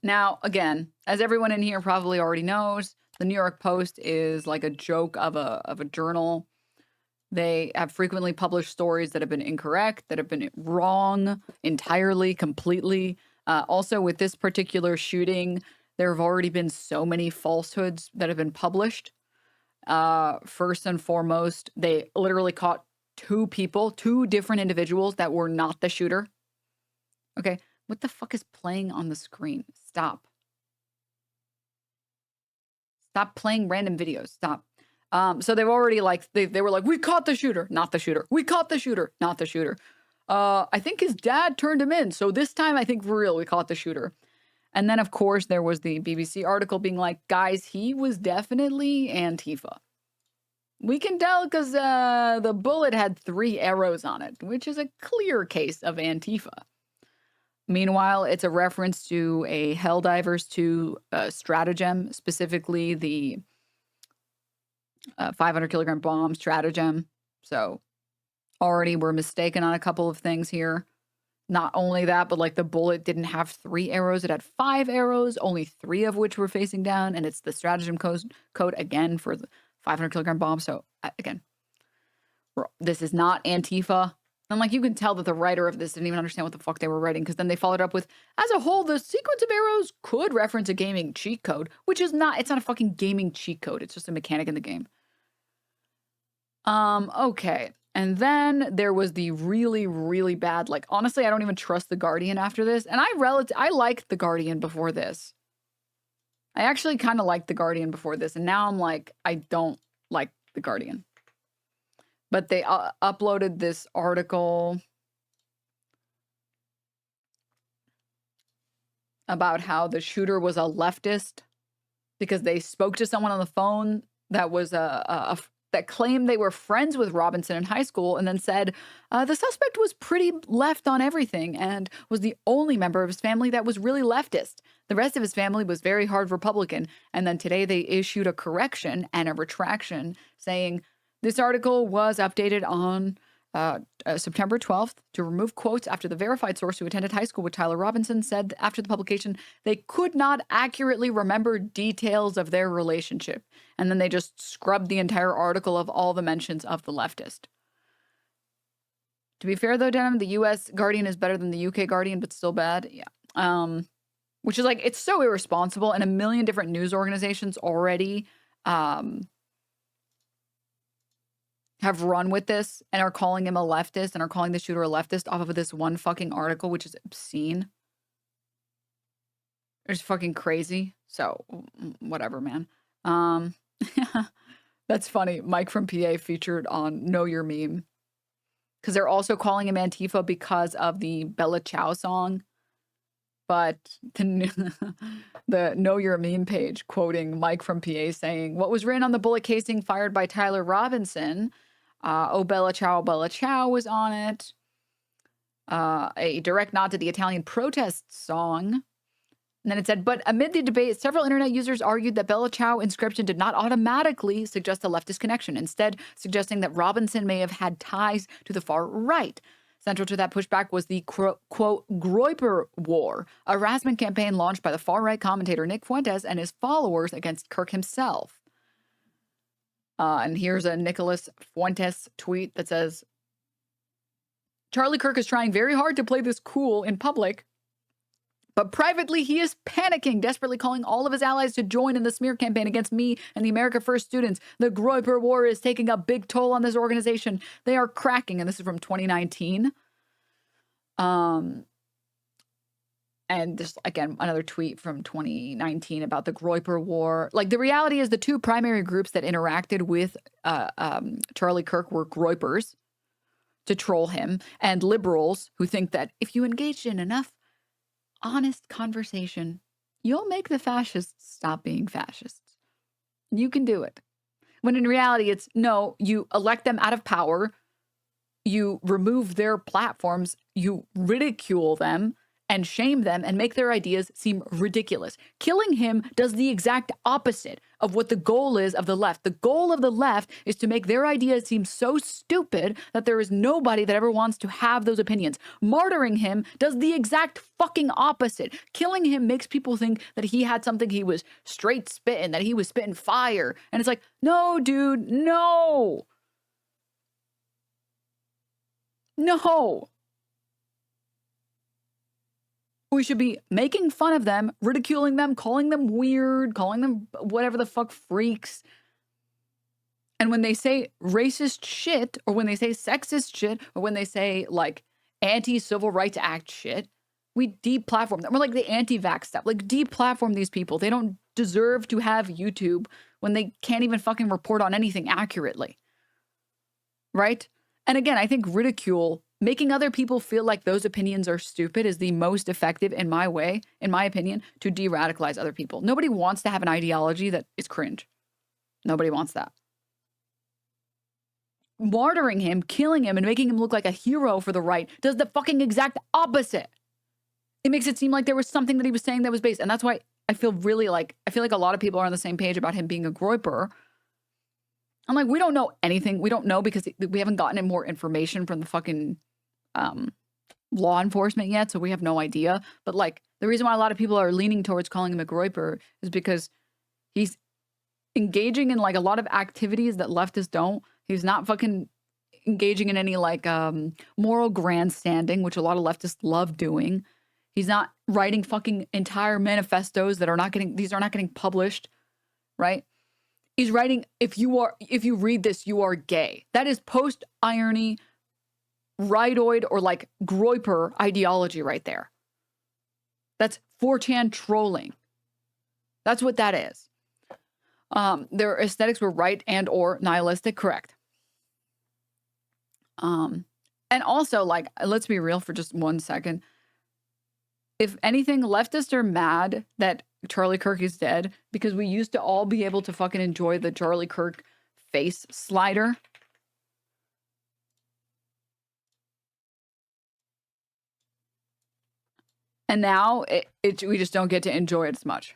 Now, again, as everyone in here probably already knows, the New York Post is like a joke of a journal. They have frequently published stories that have been incorrect, that have been wrong entirely, completely. Also, with this particular shooting, there have already been so many falsehoods that have been published. First and foremost, they literally caught two different individuals that were not the shooter. Okay, what the fuck is playing on the screen? Stop. Stop playing random videos. Stop. So they've already they were like, we caught the shooter, not the shooter. We caught the shooter, not the shooter. I think his dad turned him in. So this time I think for real we caught the shooter. And then of course there was the BBC article being like, guys, he was definitely Antifa. We can tell because the bullet had 3 arrows on it, which is a clear case of Antifa. Meanwhile, it's a reference to a Helldivers 2 stratagem, specifically the 500 kilogram bomb stratagem. So already we're mistaken on a couple of things here. Not only that, but like the bullet didn't have 3 arrows. It had 5 arrows, only 3 of which were facing down. And it's the stratagem code again for the 500 kilogram bomb. So again, this is not Antifa. And like you can tell that the writer of this didn't even understand what the fuck they were writing, because then they followed up with, as a whole, the sequence of arrows could reference a gaming cheat code, which is not, it's not a fucking gaming cheat code. It's just a mechanic in the game. Okay. And then there was the really, really bad, like, honestly, I don't even trust The Guardian after this. And I liked The Guardian before this. I actually kind of liked The Guardian before this. And now I'm like, I don't like The Guardian. But they uploaded this article about how the shooter was a leftist because they spoke to someone on the phone that was that claimed they were friends with Robinson in high school, and then said the suspect was pretty left on everything and was the only member of his family that was really leftist. The rest of his family was very hard Republican. And then today they issued a correction and a retraction saying, this article was updated on September 12th to remove quotes after the verified source who attended high school with Tyler Robinson said after the publication they could not accurately remember details of their relationship. And then they just scrubbed the entire article of all the mentions of the leftist. To be fair, though, Denim, the U.S. Guardian is better than the UK Guardian, but still bad. Yeah. Which is like, it's so irresponsible. And a million different news organizations already have run with this and are calling him a leftist and are calling the shooter a leftist off of this one fucking article, which is obscene. It's fucking crazy. So whatever, man. That's funny. Mike from PA featured on Know Your Meme. Because they're also calling him Antifa because of the Bella Ciao song. But the Know Your Meme page quoting Mike from PA saying, what was written on the bullet casing fired by Tyler Robinson? Oh, Bella Ciao was on it. A direct nod to the Italian protest song. And then it said, but amid the debate, several internet users argued that Bella Ciao inscription did not automatically suggest a leftist connection, instead suggesting that Robinson may have had ties to the far right. Central to that pushback was the, quote, Groyper War, a harassment campaign launched by the far-right commentator Nick Fuentes and his followers against Kirk himself. And here's a Nicholas Fuentes tweet that says, Charlie Kirk is trying very hard to play this cool in public, but privately he is panicking, desperately calling all of his allies to join in the smear campaign against me and the America First students. The Groyper War is taking a big toll on this organization. They are cracking, and this is from 2019. And just, again, another tweet from 2019 about the Groyper War. Like, the reality is the two primary groups that interacted with Charlie Kirk were Groypers to troll him and liberals who think that if you engage in enough honest conversation, you'll make the fascists stop being fascists. You can do it. When in reality, it's no, you elect them out of power, you remove their platforms, you ridicule them, and shame them and make their ideas seem ridiculous. Killing him does the exact opposite of what the goal is of the left. The goal of the left is to make their ideas seem so stupid that there is nobody that ever wants to have those opinions. Martyring him does the exact fucking opposite. Killing him makes people think that he had something, he was straight spitting, that he was spitting fire. And it's like, no, dude, no. No. We should be making fun of them, ridiculing them, calling them weird, calling them whatever the fuck freaks. And when they say racist shit, or when they say sexist shit, or when they say like anti-Civil Rights Act shit, we deplatform them. We're like the anti-vax stuff. Like deplatform these people. They don't deserve to have YouTube when they can't even fucking report on anything accurately. Right? And again, I think ridicule, making other people feel like those opinions are stupid, is the most effective, in my opinion, to de-radicalize other people. Nobody wants to have an ideology that is cringe. Nobody wants that. Martyring him, killing him, and making him look like a hero for the right does the fucking exact opposite. It makes it seem like there was something that he was saying that was based. And that's why I feel like a lot of people are on the same page about him being a Groyper. I'm like, we don't know anything. We don't know because we haven't gotten any more information from the fucking law enforcement yet, so we have no idea. But like, the reason why a lot of people are leaning towards calling him a Groyper is because he's engaging in like a lot of activities that leftists don't. He's not fucking engaging in any like moral grandstanding, which a lot of leftists love doing. He's not writing fucking entire manifestos that are not getting published, right? He's writing, if you read this, you are gay. That is post-irony, rightoid, or like Groyper ideology right there. That's 4chan trolling. That's what that is. Their aesthetics were right and or nihilistic, correct. And also, like, let's be real for just 1 second. If anything, leftists are mad that Charlie Kirk is dead because we used to all be able to fucking enjoy the Charlie Kirk face slider. And now we just don't get to enjoy it as much.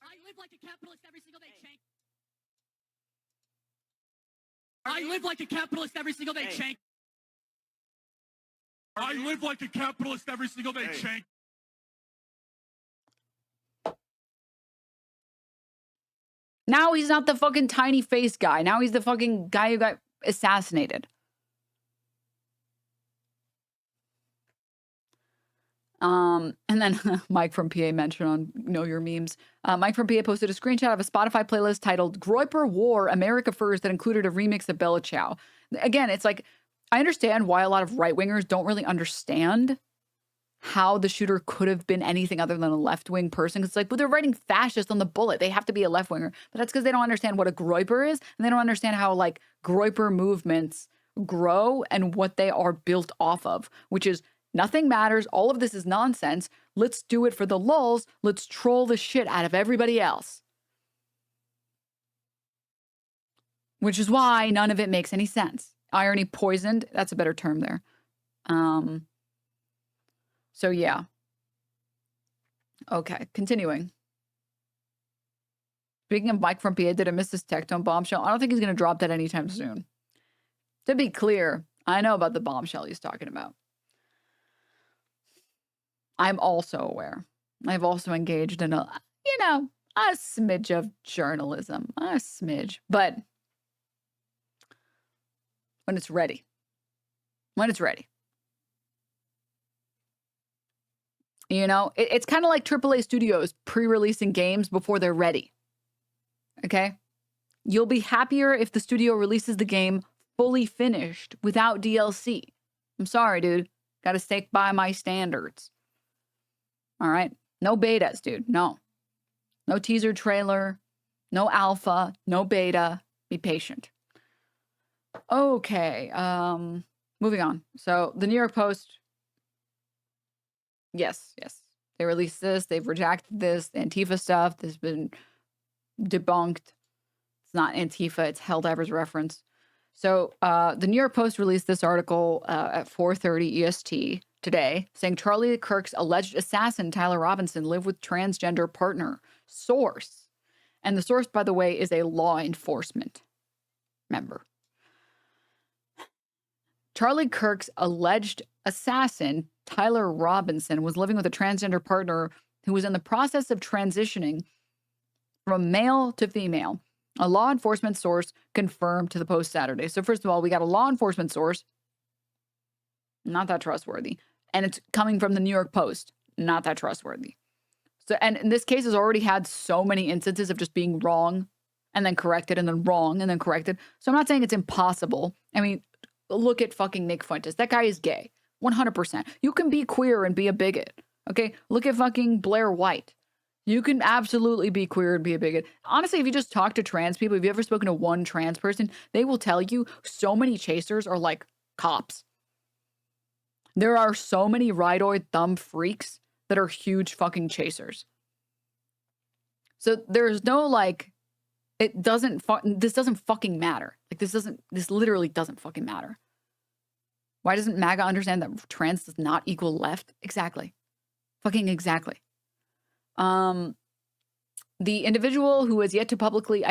I live like a capitalist every single day, Shank. I live like a capitalist every single day, Shank. I live like a capitalist every single day, Shank. Now he's not the fucking tiny face guy. Now he's the fucking guy who got assassinated. And then Mike from PA mentioned on Know Your Memes. Mike from PA posted a screenshot of a Spotify playlist titled Groyper War America First that included a remix of Bella Ciao. Again, it's like, I understand why a lot of right-wingers don't really understand how the shooter could have been anything other than a left-wing person. It's like, but they're writing fascist on the bullet. They have to be a left-winger. But that's because they don't understand what a Groyper is, and they don't understand how, like, Groyper movements grow and what they are built off of, which is nothing matters. All of this is nonsense. Let's do it for the lulz. Let's troll the shit out of everybody else. Which is why none of it makes any sense. Irony poisoned. That's a better term there. So yeah. Okay, continuing. Speaking of Mike from PA, did I miss this Tectone bombshell? I don't think he's going to drop that anytime soon. To be clear, I know about the bombshell he's talking about. I'm also aware. I've also engaged in a smidge of journalism. A smidge. But when it's ready. When it's ready. You know, it's kind of like AAA studios pre-releasing games before they're ready. Okay? You'll be happier if the studio releases the game fully finished without DLC. I'm sorry, dude. Gotta stick by my standards. All right? No betas, dude. No. No teaser trailer. No alpha. No beta. Be patient. Okay. Moving on. So, the New York Post... Yes. They released this. They've rejected this. The Antifa stuff has been debunked. It's not Antifa. It's held ever as a reference. So the New York Post released this article at 4:30 EST. today saying Charlie Kirk's alleged assassin, Tyler Robinson, lived with transgender partner. Source. And the source, by the way, is a law enforcement member. Charlie Kirk's alleged assassin, Tyler Robinson, was living with a transgender partner who was in the process of transitioning from male to female. A law enforcement source confirmed to the Post Saturday. So first of all, we got a law enforcement source. Not that trustworthy. And it's coming from the New York Post. Not that trustworthy. So, and in this case has already had so many instances of just being wrong and then corrected and then wrong and then corrected. So I'm not saying it's impossible. I mean, look at fucking Nick Fuentes. That guy is gay. 100%. You can be queer and be a bigot. Okay? Look at fucking Blair White. You can absolutely be queer and be a bigot. Honestly, if you just talk to trans people, if you ever spoken to one trans person, they will tell you so many chasers are like cops. There are so many ridoid thumb freaks that are huge fucking chasers. So there's no like, this doesn't fucking matter. Like this literally doesn't fucking matter. Why doesn't MAGA understand that trans does not equal left? Exactly. Fucking exactly. The individual who has yet to publicly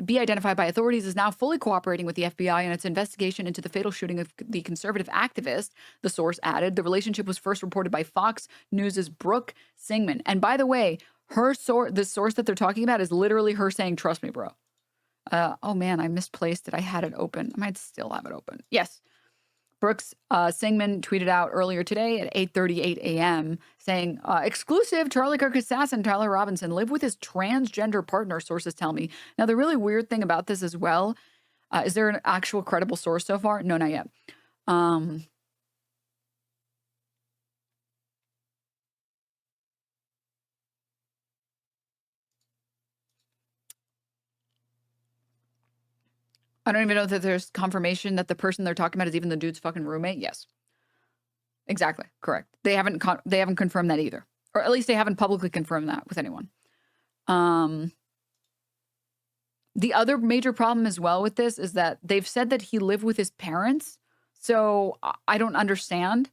be identified by authorities is now fully cooperating with the FBI in its investigation into the fatal shooting of the conservative activist, the source added. The relationship was first reported by Fox News' Brooke Singman. And by the way, the source that they're talking about is literally her saying, "Trust me, bro." Oh man, I misplaced it. I had it open. I might still have it open. Yes. Brooks Singman tweeted out earlier today at 8:38 a.m. saying, exclusive, Charlie Kirk assassin Tyler Robinson lived with his transgender partner, sources tell me. Now, the really weird thing about this as well, is there an actual credible source so far? No, not yet. I don't even know that there's confirmation that the person they're talking about is even the dude's fucking roommate. Yes. Exactly. Correct. They haven't confirmed that either. Or at least they haven't publicly confirmed that with anyone. The other major problem as well with this is that they've said that he lived with his parents. So I don't understand.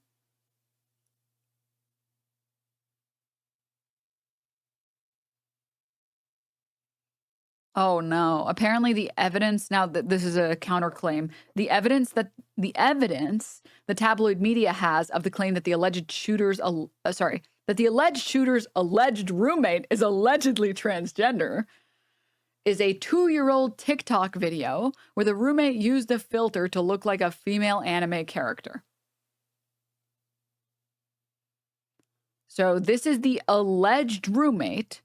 Oh no. Apparently the evidence, now that this is a counterclaim, the evidence the tabloid media has of the claim that the alleged shooter's alleged roommate is allegedly transgender is a 2-year-old TikTok video where the roommate used a filter to look like a female anime character. So this is the alleged roommate.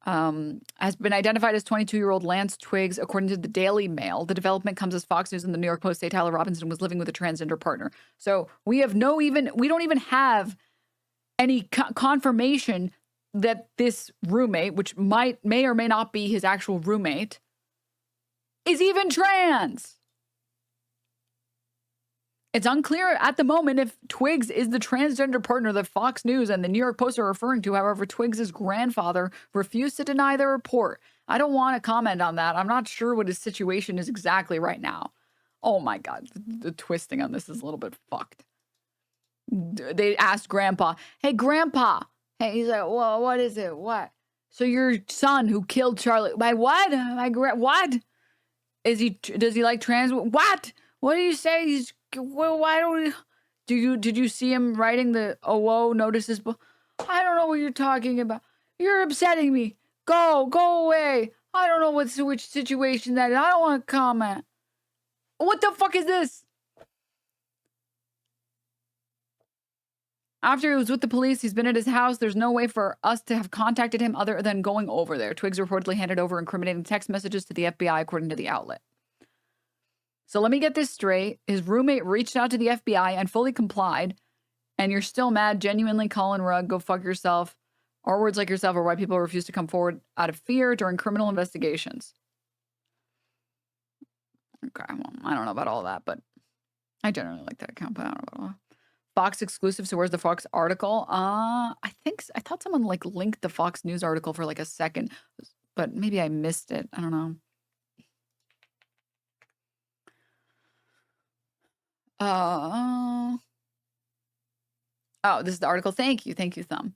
Has been identified as 22-year-old Lance Twiggs, according to the Daily Mail. The development comes as Fox News and the New York Post say Tyler Robinson was living with a transgender partner. So we don't even have any confirmation that this roommate, which may or may not be his actual roommate, is even trans. It's unclear at the moment if Twiggs is the transgender partner that Fox News and the New York Post are referring to. However, Twiggs' grandfather refused to deny the report. I don't want to comment on that. I'm not sure what his situation is exactly right now. Oh my God, the twisting on this is a little bit fucked. They asked Grandpa, "Hey, Grandpa." Hey, he's like, "Well, what is it? What? So your son who killed Charlie? My what? What? Does he like trans? What? What do you say? He's well, why don't did you see him writing the whoa notices? I don't know what you're talking about. You're upsetting me. Go away. I don't know which situation that is. I don't want to comment. What the fuck is this? After he was with the police, he's been at his house. There's no way for us to have contacted him other than going over there. Twiggs reportedly handed over incriminating text messages to the FBI, according to the outlet. So let me get this straight. His roommate reached out to the FBI and fully complied. And you're still mad, genuinely, Colin Rugg, go fuck yourself. Or words like yourself are why people refuse to come forward out of fear during criminal investigations. Okay, well, I don't know about all that, but I generally like that account, but I don't know about all that. Fox exclusive. So where's the Fox article? I thought someone like linked the Fox News article for like a second, but maybe I missed it. I don't know. Oh, this is the article. Thank you, Thumb.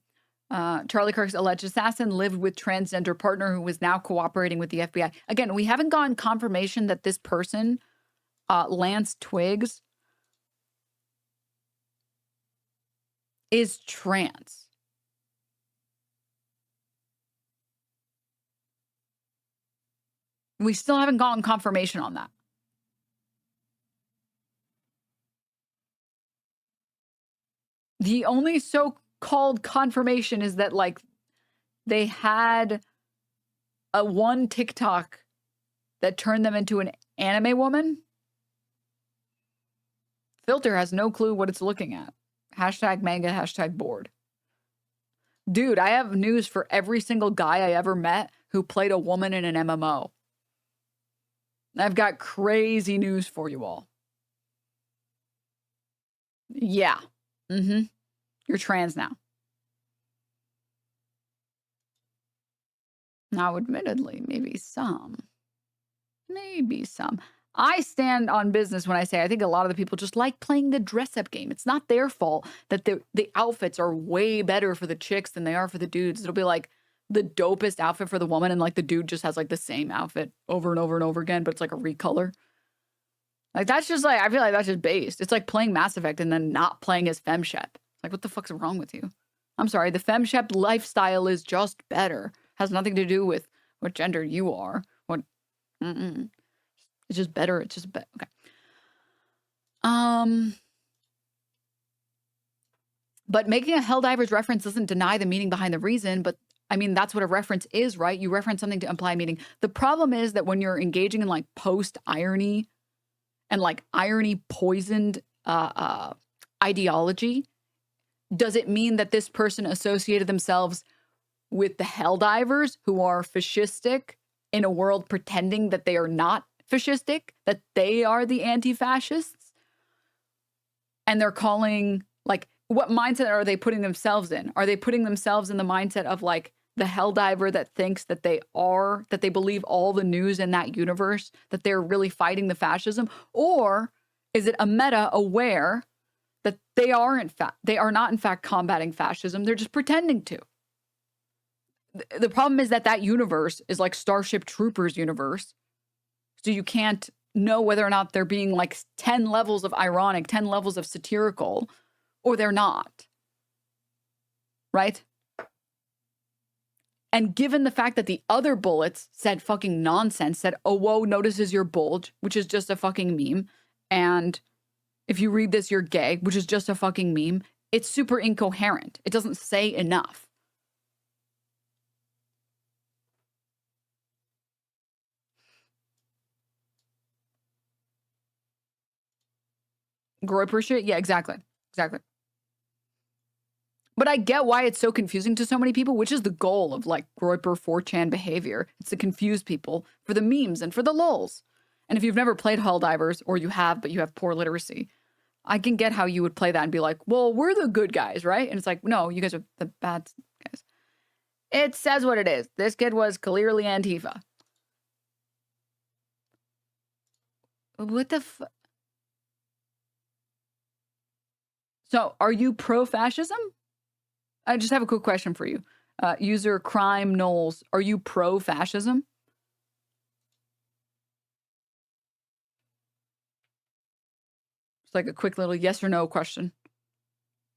Charlie Kirk's alleged assassin lived with transgender partner who was now cooperating with the FBI. Again, we haven't gotten confirmation that this person, Lance Twiggs, is trans. We still haven't gotten confirmation on that. The only so-called confirmation is that, like, they had a one TikTok that turned them into an anime woman. Filter has no clue what it's looking at. Hashtag manga, hashtag bored. Dude, I have news for every single guy I ever met who played a woman in an MMO. I've got crazy news for you all. Yeah. You're trans now. Now, admittedly, maybe some. I stand on business when I say I think a lot of the people just like playing the dress-up game. It's not their fault that the outfits are way better for the chicks than they are for the dudes. It'll be like the dopest outfit for the woman, and like the dude just has like the same outfit over and over and over again, but it's like a recolor. Like, that's just like, I feel like that's just based. It's like playing Mass Effect and then not playing as FemShep. Like, what the fuck's wrong with you? I'm sorry, the FemShep lifestyle is just better. Has nothing to do with what gender you are. It's just better. It's just better. Okay. But making a Helldivers reference doesn't deny the meaning behind the reason, but I mean, that's what a reference is, right? You reference something to imply meaning. The problem is that when you're engaging in like post-irony and like irony-poisoned ideology, does it mean that this person associated themselves with the Helldivers who are fascistic in a world pretending that they are not fascistic, that they are the anti-fascists? And they're calling, like, what mindset are they putting themselves in? Are they putting themselves in the mindset of like the Helldiver that thinks that they believe all the news in that universe, that they're really fighting the fascism? Or is it a meta aware that they are not in fact combating fascism? They're just pretending to. The problem is that universe is like Starship Troopers universe. So you can't know whether or not they're being like 10 levels of ironic, 10 levels of satirical, or they're not. Right? And given the fact that the other bullets said fucking nonsense, said, oh, whoa, notices your bulge, which is just a fucking meme. And if you read this, you're gay, which is just a fucking meme. It's super incoherent. It doesn't say enough. Groyper shit? Yeah, exactly. But I get why it's so confusing to so many people, which is the goal of like Groyper 4chan behavior. It's to confuse people for the memes and for the lulz. And if you've never played Helldivers, or you have, but you have poor literacy, I can get how you would play that and be like, well, we're the good guys, right? And it's like, no, you guys are the bad guys. It says what it is. This kid was clearly Antifa. What the f... So, are you pro-fascism? I just have a quick question for you. User Crime Knowles, are you pro-fascism? It's like a quick little yes or no question.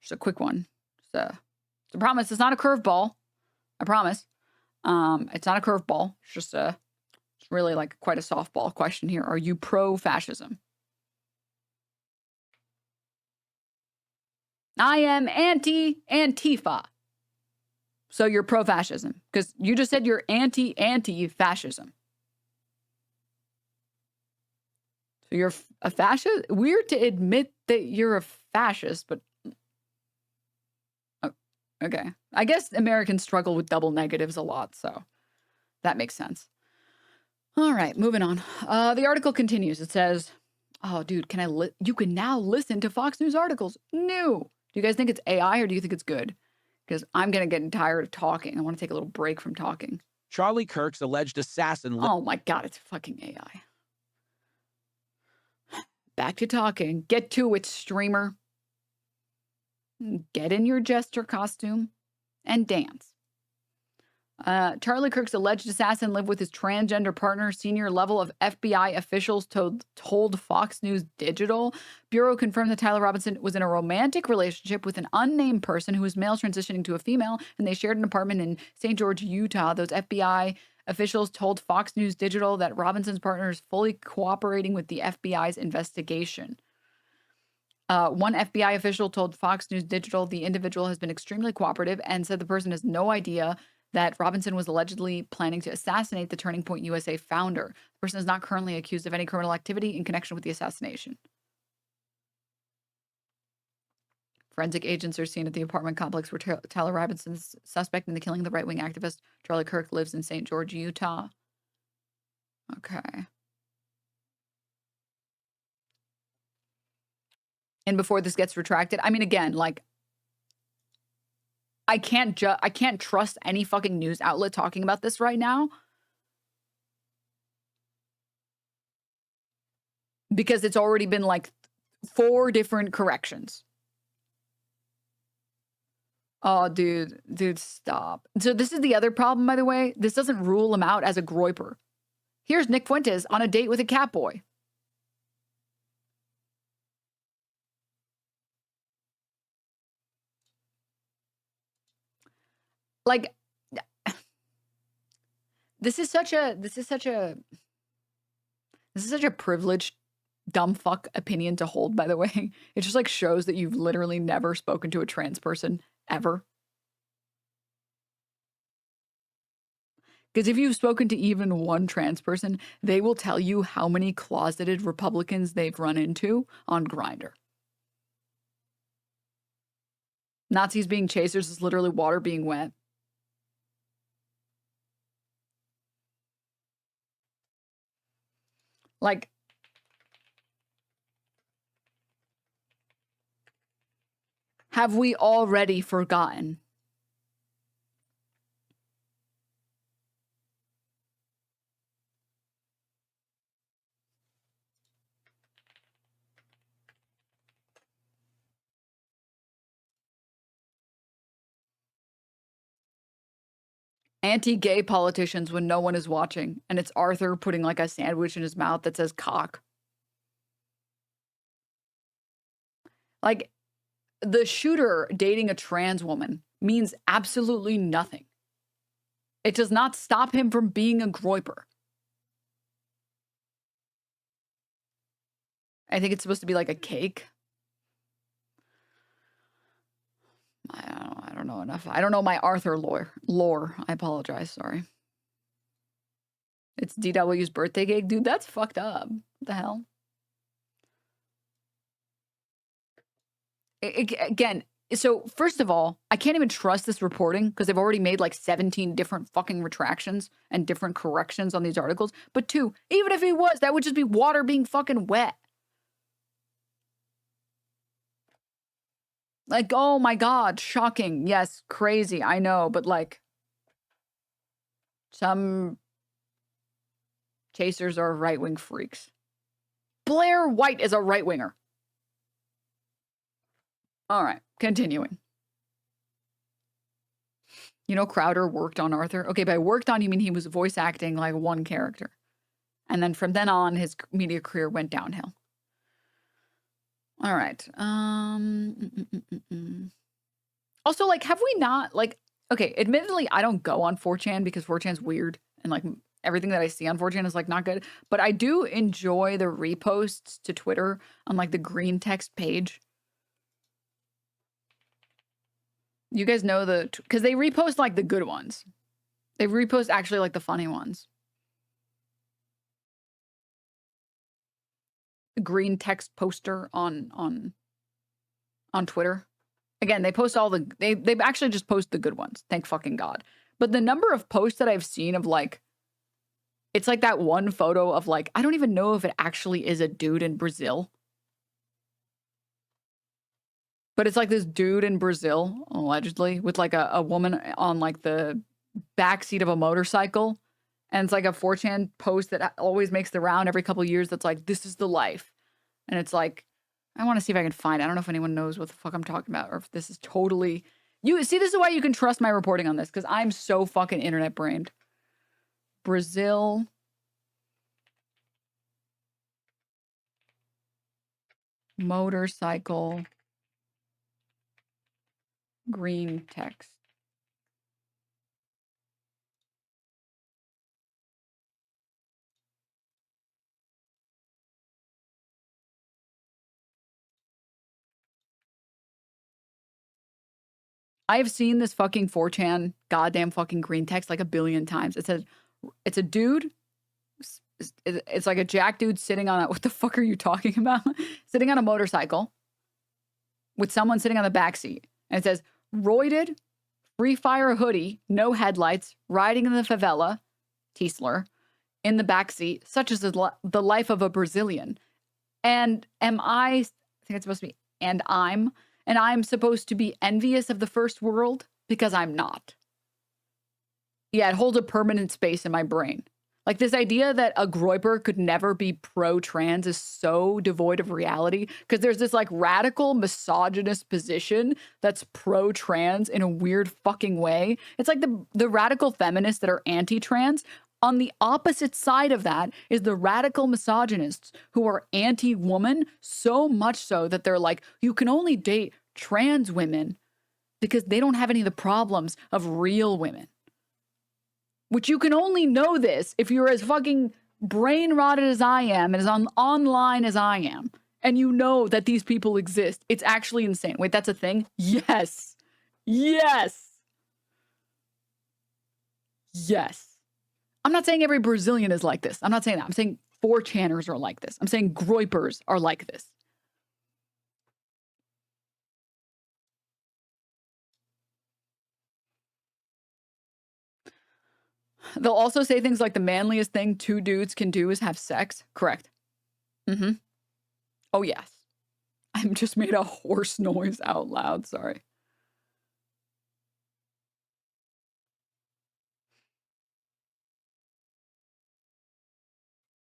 Just a quick one. It's a promise. It's not a curveball. I promise. It's not a curveball. It's really like quite a softball question here. Are you pro-fascism? I am anti-Antifa. So you're pro-fascism, because you just said you're anti-fascism. So you're a fascist? Weird to admit that you're a fascist, but okay. I guess Americans struggle with double negatives a lot, so that makes sense. All right, moving on. The article continues. It says, oh, dude, you can now listen to Fox News articles. No. Do you guys think it's AI or do you think it's good? Because I'm going to get tired of talking. I want to take a little break from talking. Charlie Kirk's alleged assassin... Oh my God, it's fucking AI. Back to talking. Get to it, streamer. Get in your jester costume and dance. Charlie Kirk's alleged assassin lived with his transgender partner. Senior level of FBI officials told Fox News Digital. Bureau confirmed that Tyler Robinson was in a romantic relationship with an unnamed person who was male transitioning to a female, and they shared an apartment in St. George, Utah. Those FBI officials told Fox News Digital that Robinson's partner is fully cooperating with the FBI's investigation. One FBI official told Fox News Digital the individual has been extremely cooperative and said the person has no idea that Robinson was allegedly planning to assassinate the Turning Point USA founder. The person is not currently accused of any criminal activity in connection with the assassination. Forensic agents are seen at the apartment complex where Tyler Robinson's suspect in the killing of the right-wing activist Charlie Kirk lives in St. George, Utah. Okay. And before this gets retracted, I mean, again, like, I can't trust any fucking news outlet talking about this right now because it's already been like 4 different corrections. Oh, dude, stop. So this is the other problem, by the way. This doesn't rule him out as a Groyper. Here's Nick Fuentes on a date with a cat boy. Like, this is such a privileged dumb fuck opinion to hold, by the way. It just like shows that you've literally never spoken to a trans person ever. Because if you've spoken to even one trans person, they will tell you how many closeted Republicans they've run into on Grindr. Nazis being chasers is literally water being wet. Like, have we already forgotten? Anti-gay politicians when no one is watching, and it's Arthur putting like a sandwich in his mouth that says cock. Like, the shooter dating a trans woman means absolutely nothing. It does not stop him from being a Groyper. I think it's supposed to be like a cake. I don't know enough. I don't know my Arthur lore. I apologize. Sorry. It's DW's birthday cake. Dude, that's fucked up. What the hell? Again, so first of all, I can't even trust this reporting because they've already made like 17 different fucking retractions and different corrections on these articles. But 2, even if he was, that would just be water being fucking wet. Like, oh my God, shocking. Yes, crazy. I know, but like, some chasers are right-wing freaks. Blair White is a right-winger. All right, continuing. You know, Crowder worked on Arthur. Okay, by worked on, you mean he was voice acting like one character. And then from then on, his media career went downhill. All right. Also, like, have we not, like, okay, admittedly, I don't go on 4chan because 4chan's weird. And, like, everything that I see on 4chan is, like, not good. But I do enjoy the reposts to Twitter on, like, the green text page. You guys know because they repost, like, the good ones. They repost, actually, like, the funny ones. Green text poster on Twitter. Again, they post all they actually just post the good ones. Thank fucking God. But the number of posts that I've seen of like, it's like that one photo of like, I don't even know if it actually is a dude in Brazil. But it's like this dude in Brazil, allegedly, with like a woman on like the backseat of a motorcycle. And it's like a 4chan post that always makes the round every couple of years that's like, this is the life. And it's like, I want to see if I can find it. I don't know if anyone knows what the fuck I'm talking about or if this is totally... You see, this is why you can trust my reporting on this, because I'm so fucking internet brained. Brazil. Motorcycle. Green text. I have seen this fucking 4chan goddamn fucking green text like a billion times. It says, it's a dude. It's like a jack dude sitting on a, what the fuck are you talking about? Sitting on a motorcycle with someone sitting on the back seat. And it says, roided, free fire hoodie, no headlights, riding in the favela, T-slur, in the back seat, such as the life of a Brazilian. And I think it's supposed to be, and I'm supposed to be envious of the first world because I'm not. Yeah, it holds a permanent space in my brain. Like this idea that a Groyper could never be pro-trans is so devoid of reality because there's this like radical misogynist position that's pro-trans in a weird fucking way. It's like the radical feminists that are anti-trans. On the opposite side of that is the radical misogynists who are anti-woman, so much so that they're like, you can only date trans women because they don't have any of the problems of real women. Which you can only know this if you're as fucking brain rotted as I am and as online as I am. And you know that these people exist. It's actually insane. Wait, that's a thing? Yes. Yes. Yes. I'm not saying every Brazilian is like this. I'm not saying that. I'm saying 4chaners are like this. I'm saying Groypers are like this. They'll also say things like the manliest thing two dudes can do is have sex. Correct. Mm-hmm. Oh, yes. I just made a horse noise out loud. Sorry.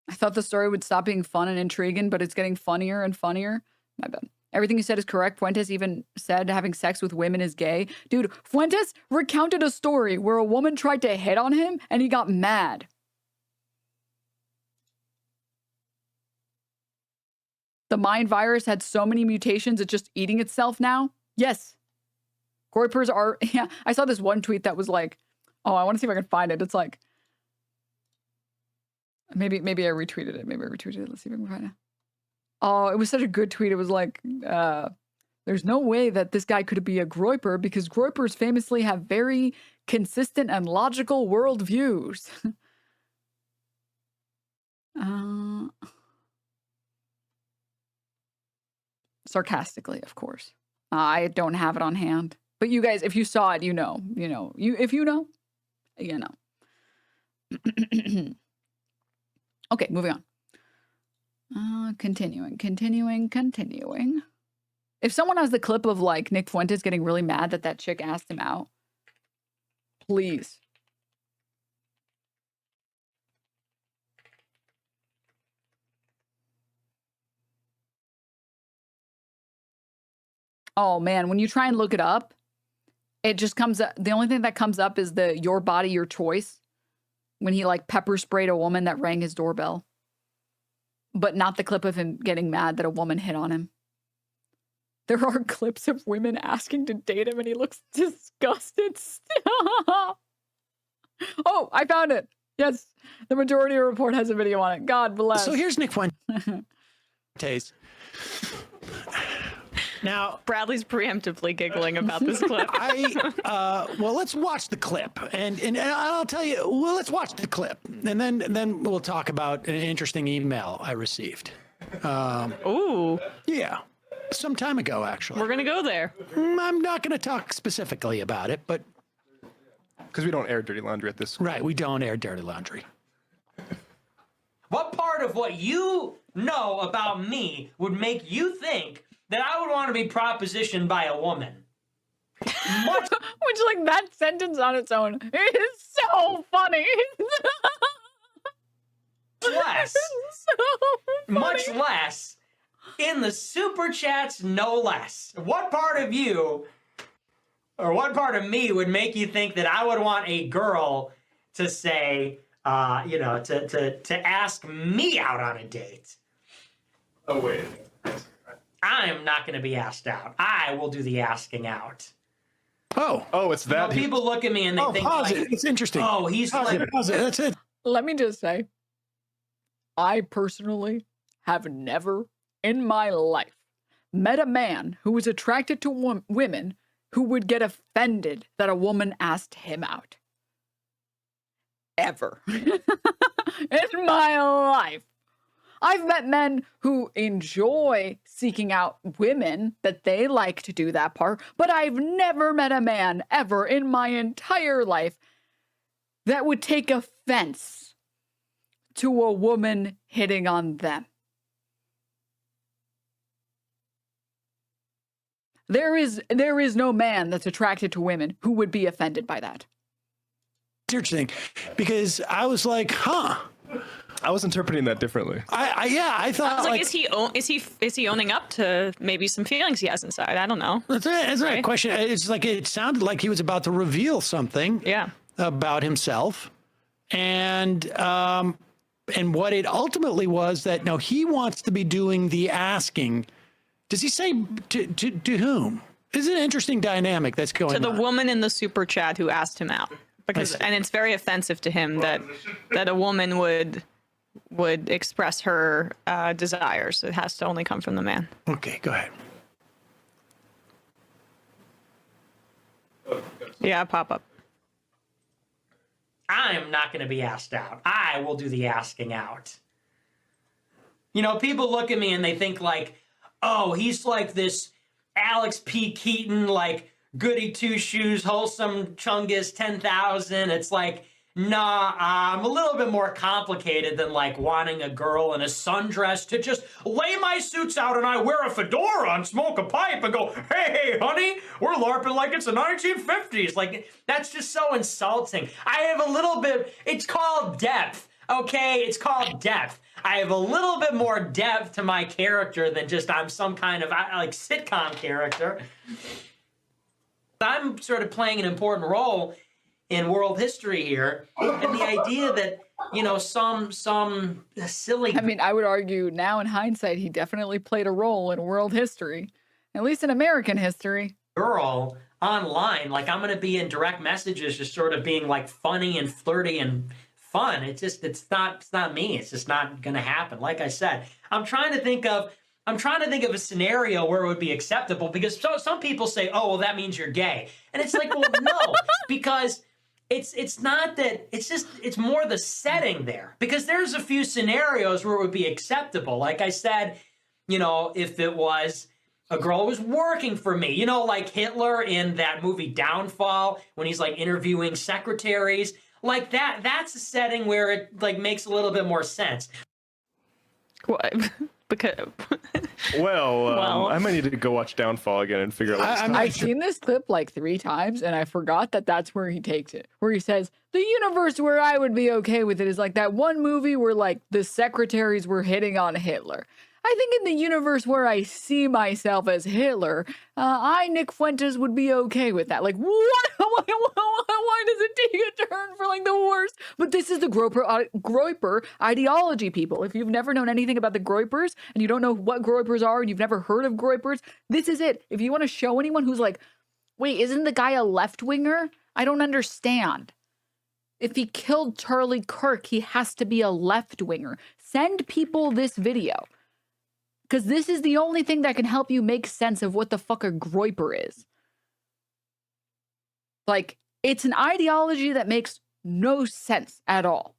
I thought the story would stop being fun and intriguing, but it's getting funnier and funnier. My bad. Everything you said is correct. Fuentes even said having sex with women is gay. Dude, Fuentes recounted a story where a woman tried to hit on him and he got mad. The mind virus had so many mutations, it's just eating itself now. Yes. Groypers are, yeah. I saw this one tweet that was like, oh, I want to see if I can find it. It's like, maybe I retweeted it. Maybe I retweeted it. Let's see if I can find it. Oh, it was such a good tweet. It was like, there's no way that this guy could be a Groyper because Groypers famously have very consistent and logical worldviews. Sarcastically, of course. I don't have it on hand. But you guys, if you saw it, you know. If you know, you know. Okay, moving on. Continuing. If someone has the clip of like Nick Fuentes getting really mad that chick asked him out, please. Oh man, when you try and look it up, it just comes up. The only thing that comes up is the your body, your choice. When he like pepper sprayed a woman that rang his doorbell. But not the clip of him getting mad that a woman hit on him. There are clips of women asking to date him and he looks disgusted. Oh, I found it. Yes, the Majority Report has a video on it. God bless. So here's Nick Fuentes. Now, Bradley's preemptively giggling about this clip. Well, let's watch the clip, and I'll tell you. Well, let's watch the clip, and then we'll talk about an interesting email I received. Ooh. Yeah, some time ago, actually. We're gonna go there. I'm not going to talk specifically about it, but because we don't air dirty laundry at this. Right, we don't air dirty laundry. What part of what you know about me would make you think that I would want to be propositioned by a woman? Which, like, that sentence on its own is so funny. Less. So funny. Much less in the super chats, no less. What part of you, or what part of me would make you think that I would want a girl to say, to ask me out on a date? Oh, wait. I am not going to be asked out. I will do the asking out. Oh, it's that. People look at me and they think, pause like, it. It's interesting. oh, he's Pause like, it. Pause it. That's it. Let me just say, I personally have never in my life met a man who was attracted to women who would get offended that a woman asked him out. Ever. In my life. I've met men who enjoy seeking out women, that they like to do that part, but I've never met a man ever in my entire life that would take offense to a woman hitting on them. There is no man that's attracted to women who would be offended by that. It's interesting because I was like, huh. I was interpreting that differently. I thought, I was like, is he owning up to maybe some feelings he has inside? I don't know. That's right. Question. It's like it sounded like he was about to reveal something. Yeah. About himself, and what it ultimately was that no, he wants to be doing the asking. Does he say to whom? It's an interesting dynamic that's going on. To the woman in the super chat who asked him out, and it's very offensive to him that a woman would express her desires. It has to only come from the man. Okay, go ahead. Yeah, pop up. I'm not going to be asked out. I will do the asking out. You know, people look at me and they think like, oh, he's like this Alex P. Keaton, like goody two shoes, wholesome Chungus 10,000. It's like, nah, I'm a little bit more complicated than like wanting a girl in a sundress to just lay my suits out and I wear a fedora and smoke a pipe and go, hey, honey, we're LARPing like it's the 1950s. Like, that's just so insulting. I have a little bit, it's called depth, okay? It's called depth. I have a little bit more depth to my character than just I'm some kind of like sitcom character. I'm sort of playing an important role in world history here, and the idea that, you know, some silly... I mean, I would argue now in hindsight, he definitely played a role in world history, at least in American history. Girl online, like I'm going to be in direct messages just sort of being like funny and flirty and fun. It's not me. It's just not going to happen. Like I said, I'm trying to think of a scenario where it would be acceptable, because some people say, oh, well, that means you're gay. And it's like, well, no, because it's not that, it's more the setting there. Because there's a few scenarios where it would be acceptable. Like I said, you know, if it was a girl who was working for me, you know, like Hitler in that movie Downfall, when he's like interviewing secretaries, like that's a setting where it like makes a little bit more sense. What? Because well, I might need to go watch Downfall again and figure out what I've seen this clip like 3 times, and I forgot that that's where he takes it. Where he says, the universe where I would be okay with it is like that one movie where like the secretaries were hitting on Hitler. I think in the universe where I see myself as Hitler, Nick Fuentes, would be okay with that. Like, what? Why does it take a turn for like the worst? But this is the Groyper ideology, people. If you've never known anything about the Groypers and you don't know what Groypers are and you've never heard of Groypers, this is it. If you want to show anyone who's like, wait, isn't the guy a left-winger? I don't understand. If he killed Charlie Kirk, he has to be a left-winger. Send people this video. Because this is the only thing that can help you make sense of what the fuck a Groyper is. Like, it's an ideology that makes no sense at all.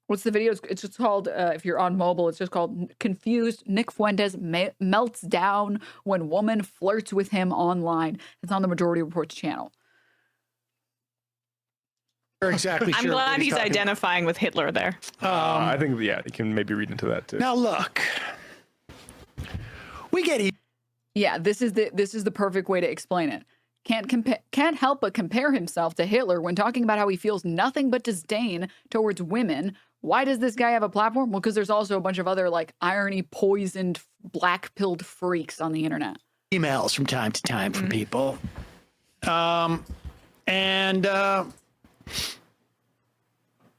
What's the video? It's just called, if you're on mobile, it's just called Confused. Nick Fuentes melts down when woman flirts with him online. It's on the Majority Reports channel. Exactly. I'm glad he's identifying with Hitler there. I think, yeah, you can maybe read into that too. Now look, we get yeah, this is the perfect way to explain it. Can't help but compare himself to Hitler when talking about how he feels nothing but disdain towards women Why does this guy have a platform? Well, because there's also a bunch of other like irony poisoned black-pilled freaks on the internet. Emails from time to time from people.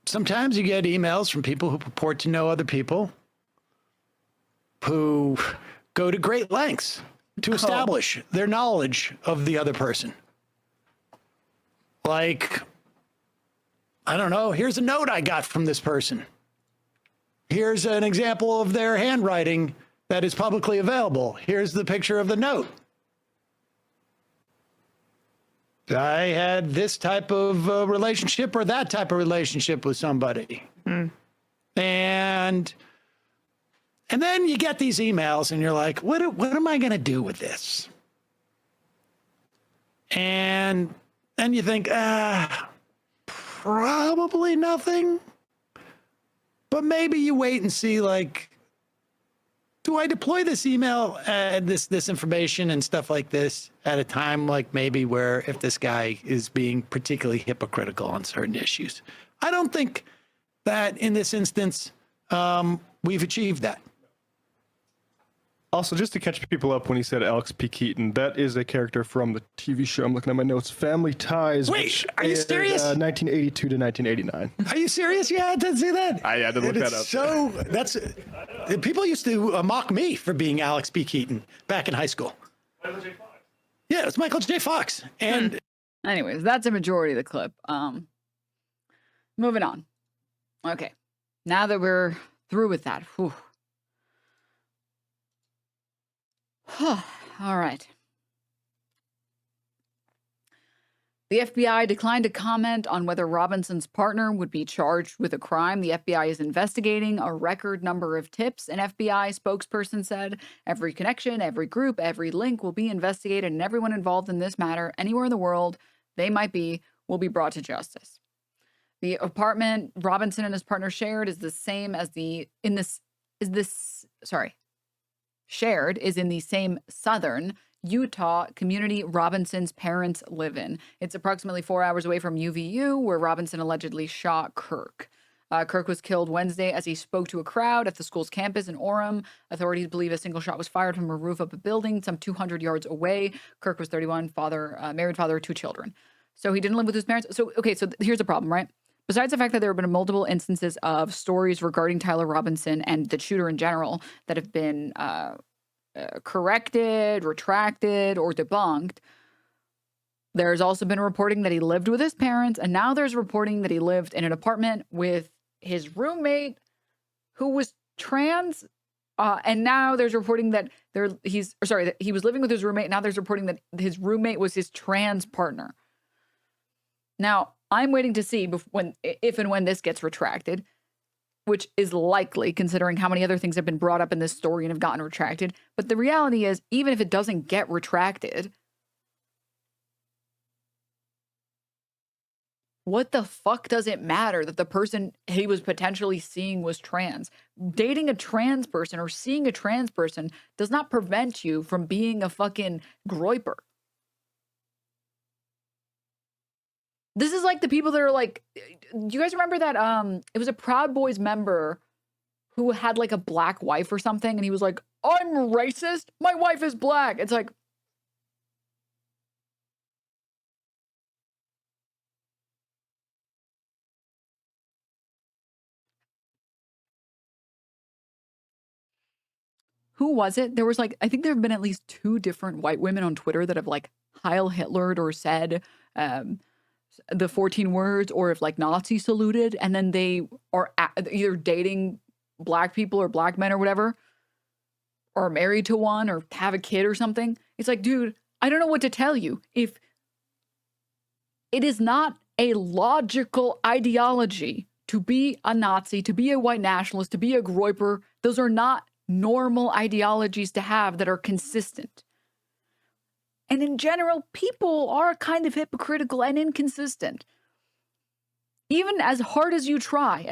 Sometimes you get emails from people who purport to know other people who go to great lengths to establish their knowledge of the other person. Like, I don't know, here's a note I got from this person. Here's an example of their handwriting that is publicly available. Here's the picture of the note. I had this type of relationship or that type of relationship with somebody. And then you get these emails and you're like, what am I going to do with this? And then you think, probably nothing. But maybe you wait and see, like, do I deploy this email, this information and stuff like this at a time like maybe where if this guy is being particularly hypocritical on certain issues? I don't think that in this instance we've achieved that. Also, just to catch people up, when he said Alex P. Keaton, that is a character from the TV show. I'm looking at my notes. Family Ties. Wait, are you serious? 1982 to 1989. Are you serious? Yeah, I did see that. I had to look that up. So that's people used to mock me for being Alex P. Keaton back in high school. Michael J. Fox. Yeah, it's Michael J. Fox. And anyways, that's a majority of the clip. Moving on. Okay, now that we're through with that. Whew. All right. The FBI declined to comment on whether Robinson's partner would be charged with a crime. The FBI is investigating a record number of tips. An FBI spokesperson said, every connection, every group, every link will be investigated, and everyone involved in this matter, anywhere in the world they might be, will be brought to justice. The apartment Robinson and his partner shared is the same as shared is in the same southern Utah community Robinson's parents live in. It's approximately 4 hours away from UVU, where Robinson allegedly shot Kirk. Kirk was killed Wednesday as he spoke to a crowd at the school's campus in Orem. Authorities believe a single shot was fired from a roof of a building some 200 yards away. Kirk was 31, married father of 2 children. So he didn't live with his parents. So here's the problem, right? Besides the fact that there have been multiple instances of stories regarding Tyler Robinson and the shooter in general that have been corrected, retracted, or debunked, there's also been reporting that he lived with his parents, and now there's reporting that he lived in an apartment with his roommate who was trans, and now there's reporting that that he was living with his roommate. Now there's reporting that his roommate was his trans partner. Now, I'm waiting to see if and when this gets retracted, which is likely considering how many other things have been brought up in this story and have gotten retracted. But the reality is, even if it doesn't get retracted, what the fuck does it matter that the person he was potentially seeing was trans? Dating a trans person or seeing a trans person does not prevent you from being a fucking Groyper. This is like the people that are like, do you guys remember that it was a Proud Boys member who had like a black wife or something, and he was like, I'm racist, my wife is black. It's like, who was it? There was like, I think there have been at least 2 different white women on Twitter that have like Heil Hitlered or said the 14 words, or if like Nazi saluted, and then they are either dating black people or black men or whatever, or married to one or have a kid or something. It's like, dude, I don't know what to tell you. If it is not a logical ideology to be a Nazi, to be a white nationalist, to be a Groyper, those are not normal ideologies to have that are consistent. And in general, people are kind of hypocritical and inconsistent. Even as hard as you try,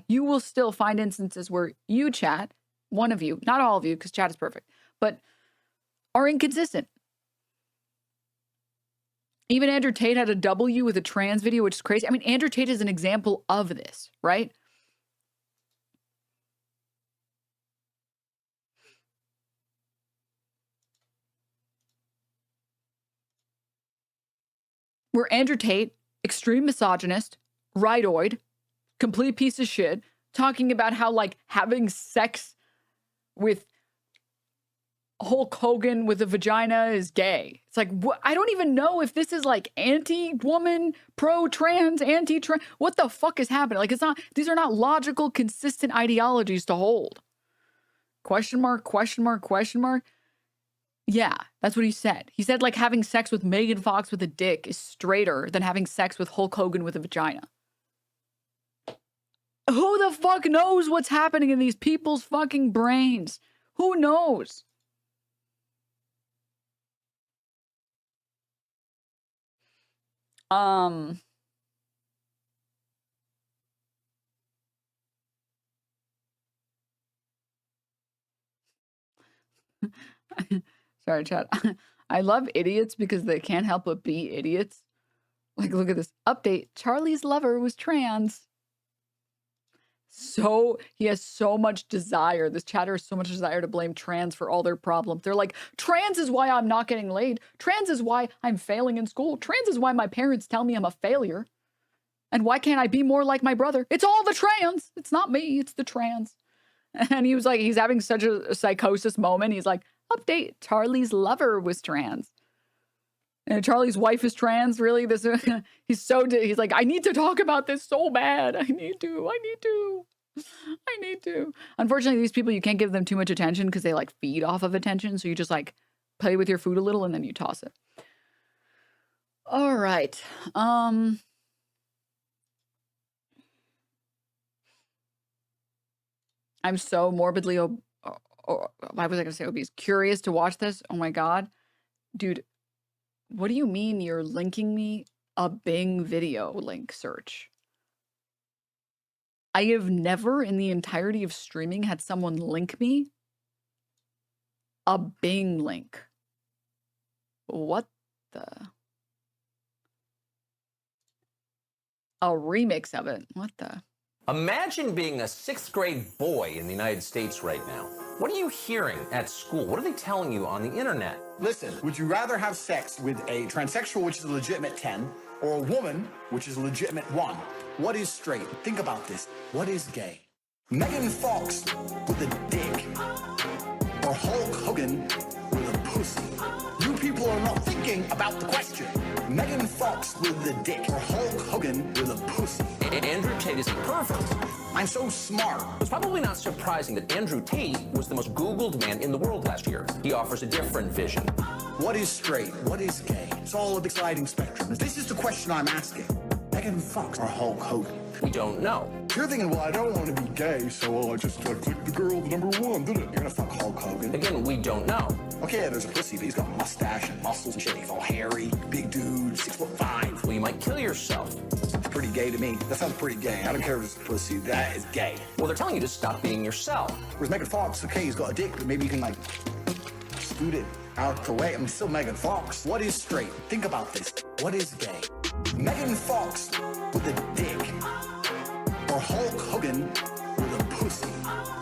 you will still find instances where you, chat, one of you, not all of you, because chat is perfect, but are inconsistent. Even Andrew Tate had a W with a trans video, which is crazy. I mean, Andrew Tate is an example of this, right? where Andrew Tate, extreme misogynist, rightoid, complete piece of shit, talking about how, like, having sex with Hulk Hogan with a vagina is gay. It's like, I don't even know if this is like anti-woman, pro-trans, anti-trans. What the fuck is happening? Like, it's not, these are not logical, consistent ideologies to hold. Question mark, question mark, question mark. Yeah, that's what he said. He said, like, having sex with Megan Fox with a dick is straighter than having sex with Hulk Hogan with a vagina. Who the fuck knows what's happening in these people's fucking brains? Who knows? Sorry, chat. I love idiots because they can't help but be idiots. Like, look at this update. Charlie's lover was trans. So he has so much desire. This chatter has so much desire to blame trans for all their problems. They're like, trans is why I'm not getting laid. Trans is why I'm failing in school. Trans is why my parents tell me I'm a failure. And why can't I be more like my brother? It's all the trans. It's not me. It's the trans. And he was like, he's having such a psychosis moment. He's like, update, Charlie's lover was trans. And Charlie's wife is trans, really? This he's like, I need to talk about this so bad. I need to. Unfortunately, these people, you can't give them too much attention because they like feed off of attention. So you just like play with your food a little and then you toss it. All right. I'm so morbidly, why was I going to say obese? Curious to watch this. Oh my God. Dude, what do you mean you're linking me a Bing video link search? I have never in the entirety of streaming had someone link me a Bing link. What the? A remix of it. What the? Imagine being a 6th grade boy in the United States right now. What are you hearing at school? What are they telling you on the internet? Listen, would you rather have sex with a transsexual, which is a legitimate 10, or a woman, which is a legitimate 1? What is straight? Think about this. What is gay? Megan Fox with a dick, or Hulk Hogan with a pussy? You people are not thinking about the question. Megan Fox with the dick, or Hulk Hogan with a pussy? Andrew Tate is a pervert. I'm so smart. It's probably not surprising that Andrew Tate was the most Googled man in the world last year. He offers a different vision. What is straight? What is gay? It's all a big sliding spectrum. This is the question I'm asking. Megan Fox or Hulk Hogan? We don't know. You're thinking, well, I don't want to be gay, so I just clicked the girl, the number 1, did it? You're gonna fuck Hulk Hogan? Again, we don't know. Okay, yeah, there's a pussy, but he's got a mustache and muscles and shit. He's all hairy, big dude, 6'5". Well, you might kill yourself. It's pretty gay to me. That sounds pretty gay. I don't care if it's a pussy. That is gay. Well, they're telling you to stop being yourself. Whereas Megan Fox, okay, he's got a dick, but maybe you can, like, scoot it out the way. I'm still Megan Fox. What is straight? Think about this. What is gay? Megan Fox with a dick, or Hulk Hogan with a pussy?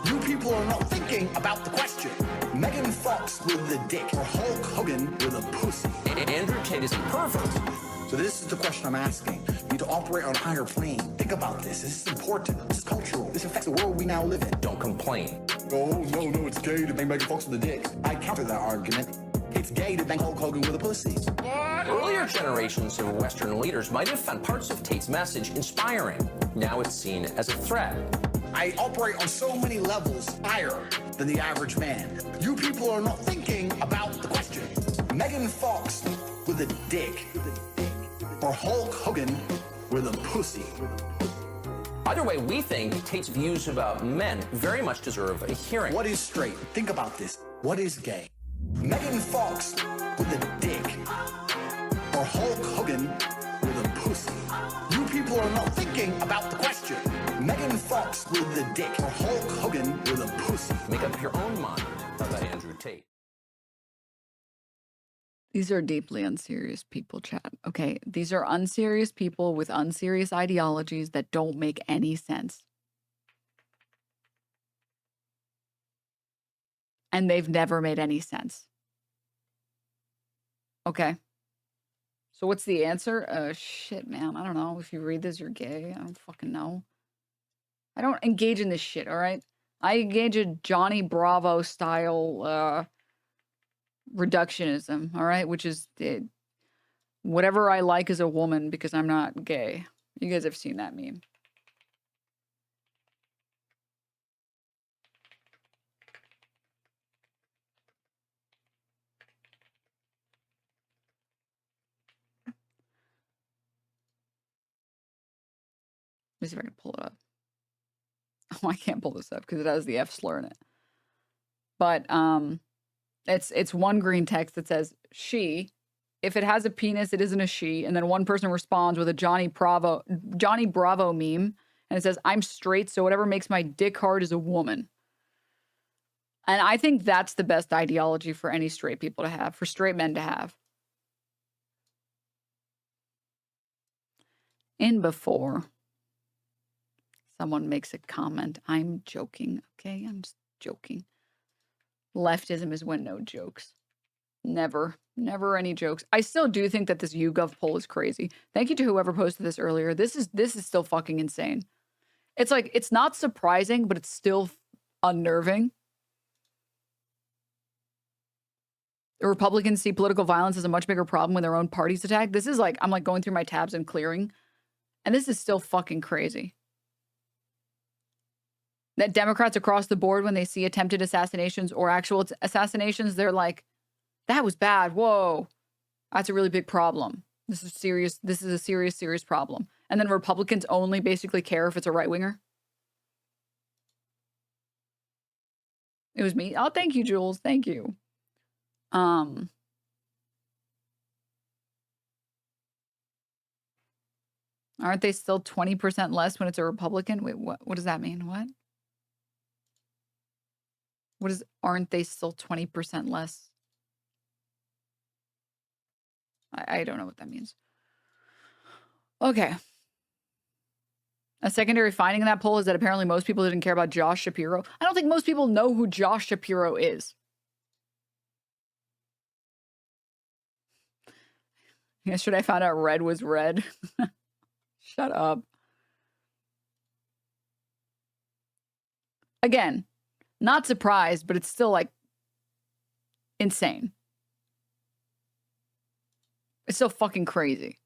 You people are not thinking about the question. Megan Fox with a dick, or Hulk Hogan with a pussy? Andrew Tate is a pervert. So this is the question I'm asking. You need to operate on a higher plane. Think about this. This is important. This is cultural. This affects the world we now live in. Don't complain. Oh, no, it's gay to bang Megan Fox with a dick. I counter that argument. It's gay to bang Hulk Hogan with a pussy. Earlier generations of Western leaders might have found parts of Tate's message inspiring. Now it's seen as a threat. I operate on so many levels higher than the average man. You people are not thinking about the question. Megan Fox with a dick, or Hulk Hogan with a pussy? Either way, we think Tate's views about men very much deserve a hearing. What is straight? Think about this. What is gay? Megan Fox with a dick, or Hulk Hogan with a pussy? You people are not thinking about the question. Megan Fox with a dick, or Hulk Hogan with a pussy? Make up your own mind about Andrew Tate. These are deeply unserious people, chat. Okay, these are unserious people with unserious ideologies that don't make any sense. And they've never made any sense. Okay? So what's the answer? Shit, man. I don't know. If you read this, you're gay. I don't fucking know. I don't engage in this shit, all right? I engage in Johnny Bravo style reductionism, all right? Which is whatever I like as a woman because I'm not gay. You guys have seen that meme. Let me see if I can pull it up. Oh, I can't pull this up because it has the F slur in it. But it's one green text that says she. If it has a penis, it isn't a she. And then one person responds with a Johnny Bravo meme, and it says, "I'm straight, so whatever makes my dick hard is a woman." And I think that's the best ideology for any straight people to have, for straight men to have. And before someone makes a comment, I'm joking, okay? I'm just joking. Leftism is when no jokes. Never any jokes. I still do think that this YouGov poll is crazy. Thank you to whoever posted this earlier. This is still fucking insane. It's like, it's not surprising, but it's still unnerving. The Republicans see political violence as a much bigger problem when their own party's attacked. This is like, I'm like going through my tabs and clearing, and this is still fucking crazy. That Democrats across the board, when they see attempted assassinations or actual assassinations, they're like, that was bad. Whoa. That's a really big problem. This is serious. This is a serious problem. And then Republicans only basically care if it's a right-winger. It was me. Oh, thank you, Jules. Thank you. Aren't they still 20% less when it's a Republican? Wait, what does that mean? What? Aren't they still 20% less? I don't know what that means. Okay. A secondary finding in that poll is that apparently most people didn't care about Josh Shapiro. I don't think most people know who Josh Shapiro is. Yesterday I found out red was red. Shut up. Again, not surprised, but it's still like insane. It's so fucking crazy.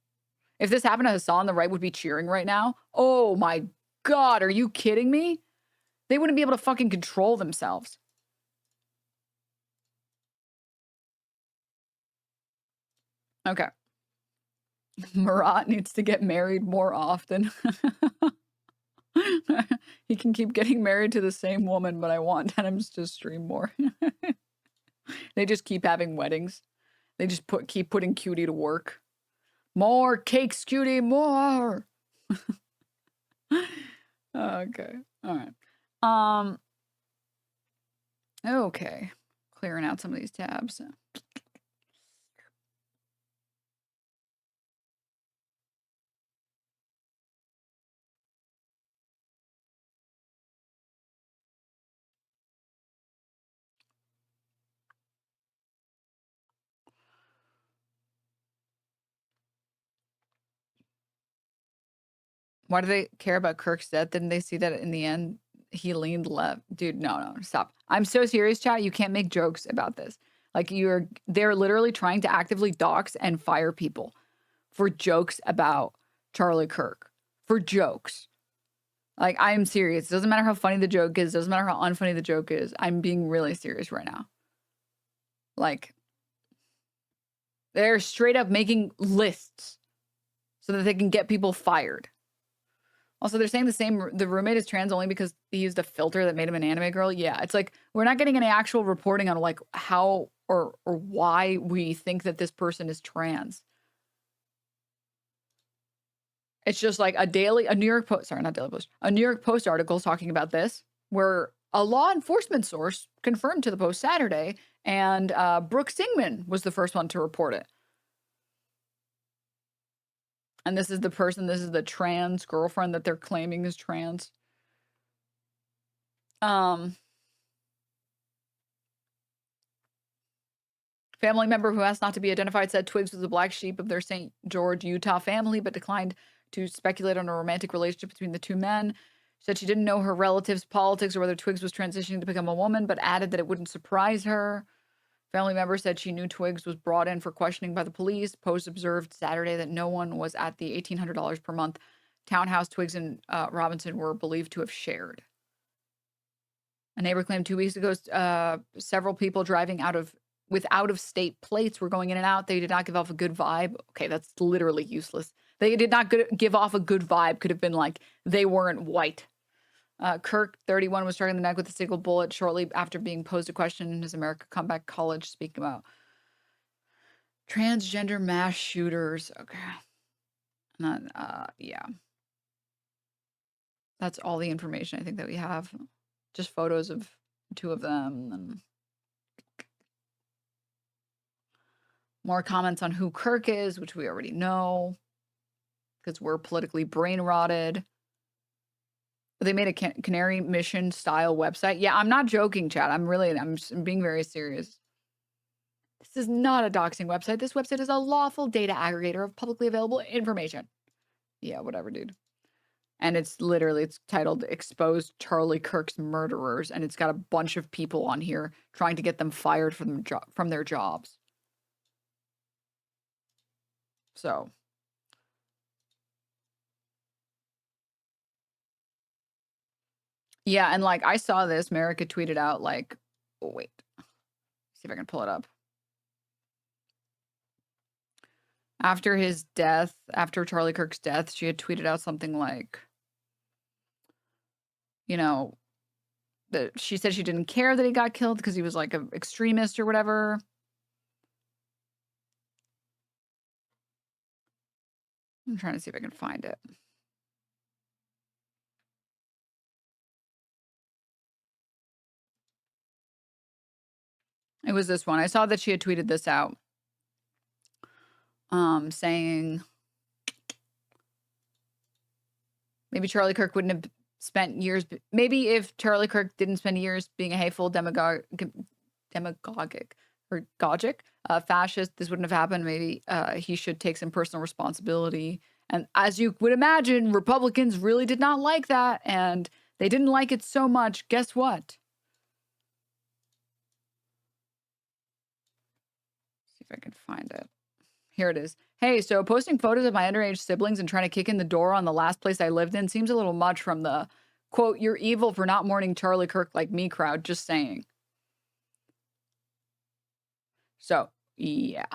If this happened to Hassan, the right would be cheering right now. Oh my God, are you kidding me? They wouldn't be able to fucking control themselves. Okay. Marat needs to get married more often. He can keep getting married to the same woman, but I want Denims to stream more. They just keep having weddings. They just keep putting Cutie to work. More cakes, Cutie, more. Okay. All right. Okay. Clearing out some of these tabs. Why do they care about Kirk's death? Didn't they see that in the end he leaned left? Dude, no, stop. I'm so serious, chat. You can't make jokes about this. Like they're literally trying to actively dox and fire people for jokes about Charlie Kirk. For jokes. Like, I am serious. It doesn't matter how funny the joke is. It doesn't matter how unfunny the joke is. I'm being really serious right now. Like, they're straight up making lists so that they can get people fired. Also, they're saying the roommate is trans only because he used a filter that made him an anime girl. Yeah, it's like, we're not getting any actual reporting on like how or why we think that this person is trans. It's just like a New York Post article talking about this, where a law enforcement source confirmed to the Post Saturday, and Brooke Singman was the first one to report it. And this is the trans girlfriend that they're claiming is trans. Family member who asked not to be identified said Twigs was the black sheep of their St. George, Utah family, but declined to speculate on a romantic relationship between the two men. She said she didn't know her relatives' politics or whether Twigs was transitioning to become a woman, but added that it wouldn't surprise her. Family member said she knew Twigs was brought in for questioning by the police. Post observed Saturday that no one was at the $1,800 per month townhouse Twigs and Robinson were believed to have shared. A neighbor claimed 2 weeks ago several people driving with out-of-state plates were going in and out. They did not give off a good vibe. Okay, that's literally useless. They did not give off a good vibe. Could have been like they weren't white. Kirk, 31, was struck in the neck with a single bullet shortly after being posed a question in his America Comeback College speaking about transgender mass shooters. Okay. Yeah. That's all the information I think that we have. Just photos of two of them and more comments on who Kirk is, which we already know because we're politically brain rotted. They made a Canary Mission style website. Yeah, I'm not joking, Chad. I'm being very serious. This is not a doxing website. This website is a lawful data aggregator of publicly available information. Yeah, whatever, dude. And it's titled Expose Charlie Kirk's Murderers. And it's got a bunch of people on here trying to get them fired from their jobs. So. Yeah, and like I saw this, America tweeted out like, oh, wait, see if I can pull it up. After Charlie Kirk's death, she had tweeted out something like, you know, that she said she didn't care that he got killed because he was like an extremist or whatever. I'm trying to see if I can find it. It was this one. I saw that she had tweeted this out. Saying maybe Charlie Kirk wouldn't have spent years. Maybe if Charlie Kirk didn't spend years being a hateful demagogic or fascist, this wouldn't have happened. Maybe he should take some personal responsibility. And as you would imagine, Republicans really did not like that. And they didn't like it so much. Guess what? See if I can find it. Here it is. Hey, so posting photos of my underage siblings and trying to kick in the door on the last place I lived in seems a little much from the, quote, you're evil for not mourning Charlie Kirk like me crowd, just saying. So, yeah.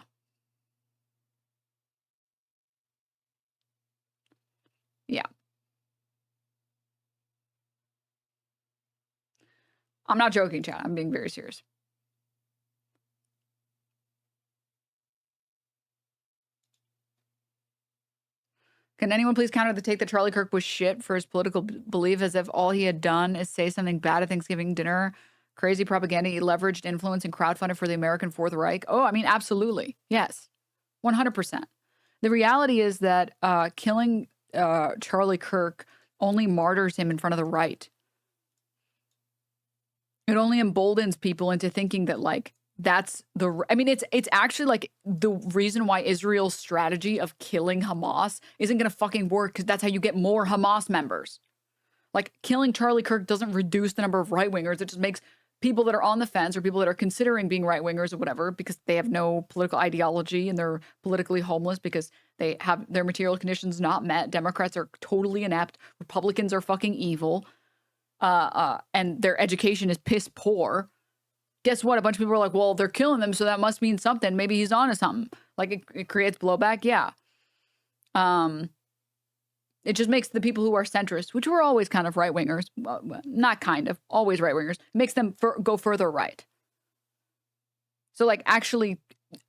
Yeah. I'm not joking, Chad. I'm being very serious. Can anyone please counter the take that Charlie Kirk was shit for his political belief as if all he had done is say something bad at Thanksgiving dinner? Crazy propaganda, he leveraged influence and crowdfunded for the American Fourth Reich. Oh, I mean, absolutely. Yes. 100%. The reality is that killing Charlie Kirk only martyrs him in front of the right. It only emboldens people into thinking that, like, that's the, I mean, it's actually like the reason why Israel's strategy of killing Hamas isn't going to fucking work, because that's how you get more Hamas members. Like, killing Charlie Kirk doesn't reduce the number of right-wingers. It just makes people that are on the fence or people that are considering being right-wingers or whatever, because they have no political ideology and they're politically homeless because they have their material conditions not met. Democrats are totally inept. Republicans are fucking evil. And their education is piss poor. Guess what? A bunch of people are like, well, they're killing them, so that must mean something. Maybe he's onto something. Like, it creates blowback. Yeah. It just makes the people who are centrist, which were always kind of right-wingers, well, not kind of, always right-wingers, makes them go further right. So, like, actually,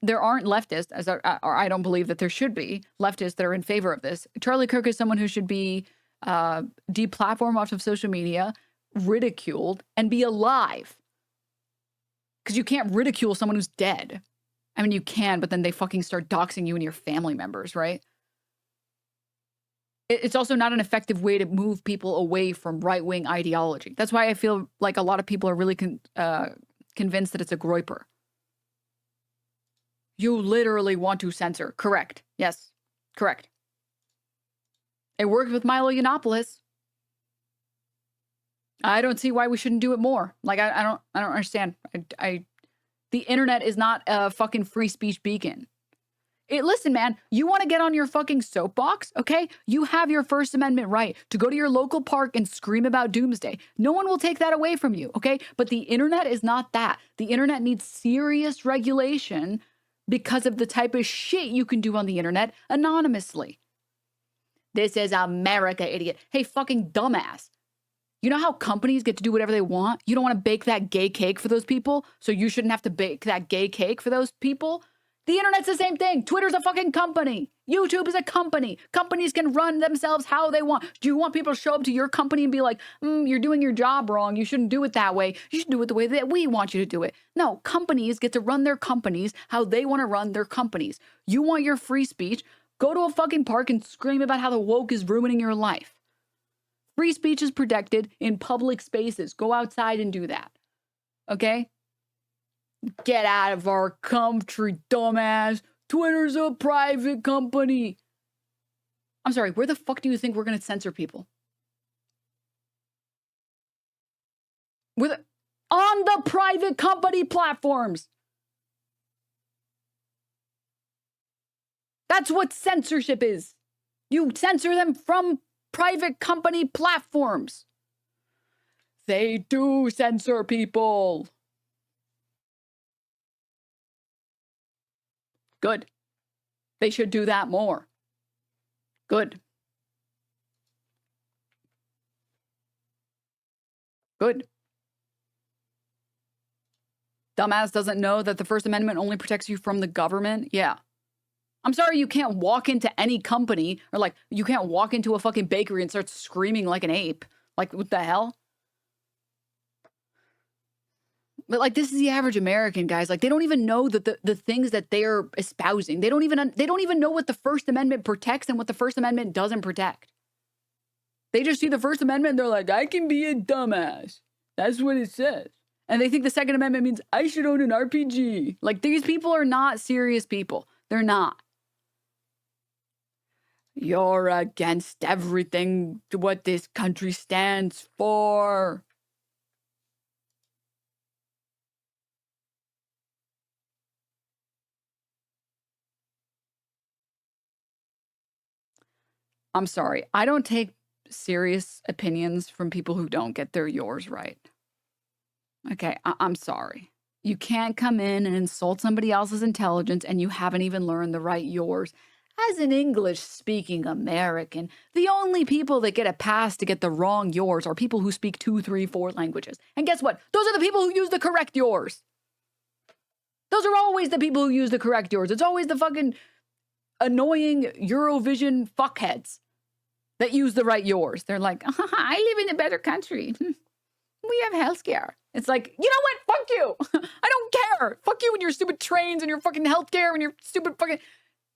there aren't leftists, or I don't believe that there should be leftists that are in favor of this. Charlie Kirk is someone who should be deplatformed off of social media, ridiculed, and be alive. Because you can't ridicule someone who's dead. I mean, you can, but then they fucking start doxing you and your family members, right? It's also not an effective way to move people away from right-wing ideology. That's why I feel like a lot of people are really convinced that it's a Groyper. You literally want to censor. Correct. Yes. Correct. It worked with Milo Yiannopoulos. I don't see why we shouldn't do it more. Like, I don't understand. The internet is not a fucking free speech beacon. Listen, man, you want to get on your fucking soapbox, okay? You have your First Amendment right to go to your local park and scream about doomsday. No one will take that away from you, okay? But the internet is not that. The internet needs serious regulation because of the type of shit you can do on the internet anonymously. This is America, idiot. Hey, fucking dumbass. You know how companies get to do whatever they want? You don't want to bake that gay cake for those people, so you shouldn't have to bake that gay cake for those people? The internet's the same thing. Twitter's a fucking company. YouTube is a company. Companies can run themselves how they want. Do you want people to show up to your company and be like, you're doing your job wrong. You shouldn't do it that way. You should do it the way that we want you to do it. No, companies get to run their companies how they want to run their companies. You want your free speech? Go to a fucking park and scream about how the woke is ruining your life. Free speech is protected in public spaces. Go outside and do that. Okay? Get out of our country, dumbass. Twitter's a private company. I'm sorry, where the fuck do you think we're going to censor people? On the private company platforms. That's what censorship is. You censor them from private company platforms. They do censor people. Good. They should do that more. Good. Good. Dumbass doesn't know that the First Amendment only protects you from the government? Yeah. I'm sorry you can't walk into any company or like you can't walk into a fucking bakery and start screaming like an ape. Like, what the hell? But like, this is the average American, guys. Like, they don't even know that the things that they're espousing. They don't even know what the First Amendment protects and what the First Amendment doesn't protect. They just see the First Amendment and they're like, I can be a dumbass. That's what it says. And they think the Second Amendment means I should own an RPG. Like, these people are not serious people. They're not. You're against everything what this country stands for. I'm sorry. I don't take serious opinions from people who don't get their yours right. Okay, I'm sorry. You can't come in and insult somebody else's intelligence and you haven't even learned the right yours. As an English-speaking American, the only people that get a pass to get the wrong yours are people who speak 2, 3, 4 languages. And guess what? Those are the people who use the correct yours. Those are always the people who use the correct yours. It's always the fucking annoying Eurovision fuckheads that use the right yours. They're like, I live in a better country. We have healthcare. It's like, you know what? Fuck you. I don't care. Fuck you and your stupid trains and your fucking healthcare and your stupid fucking...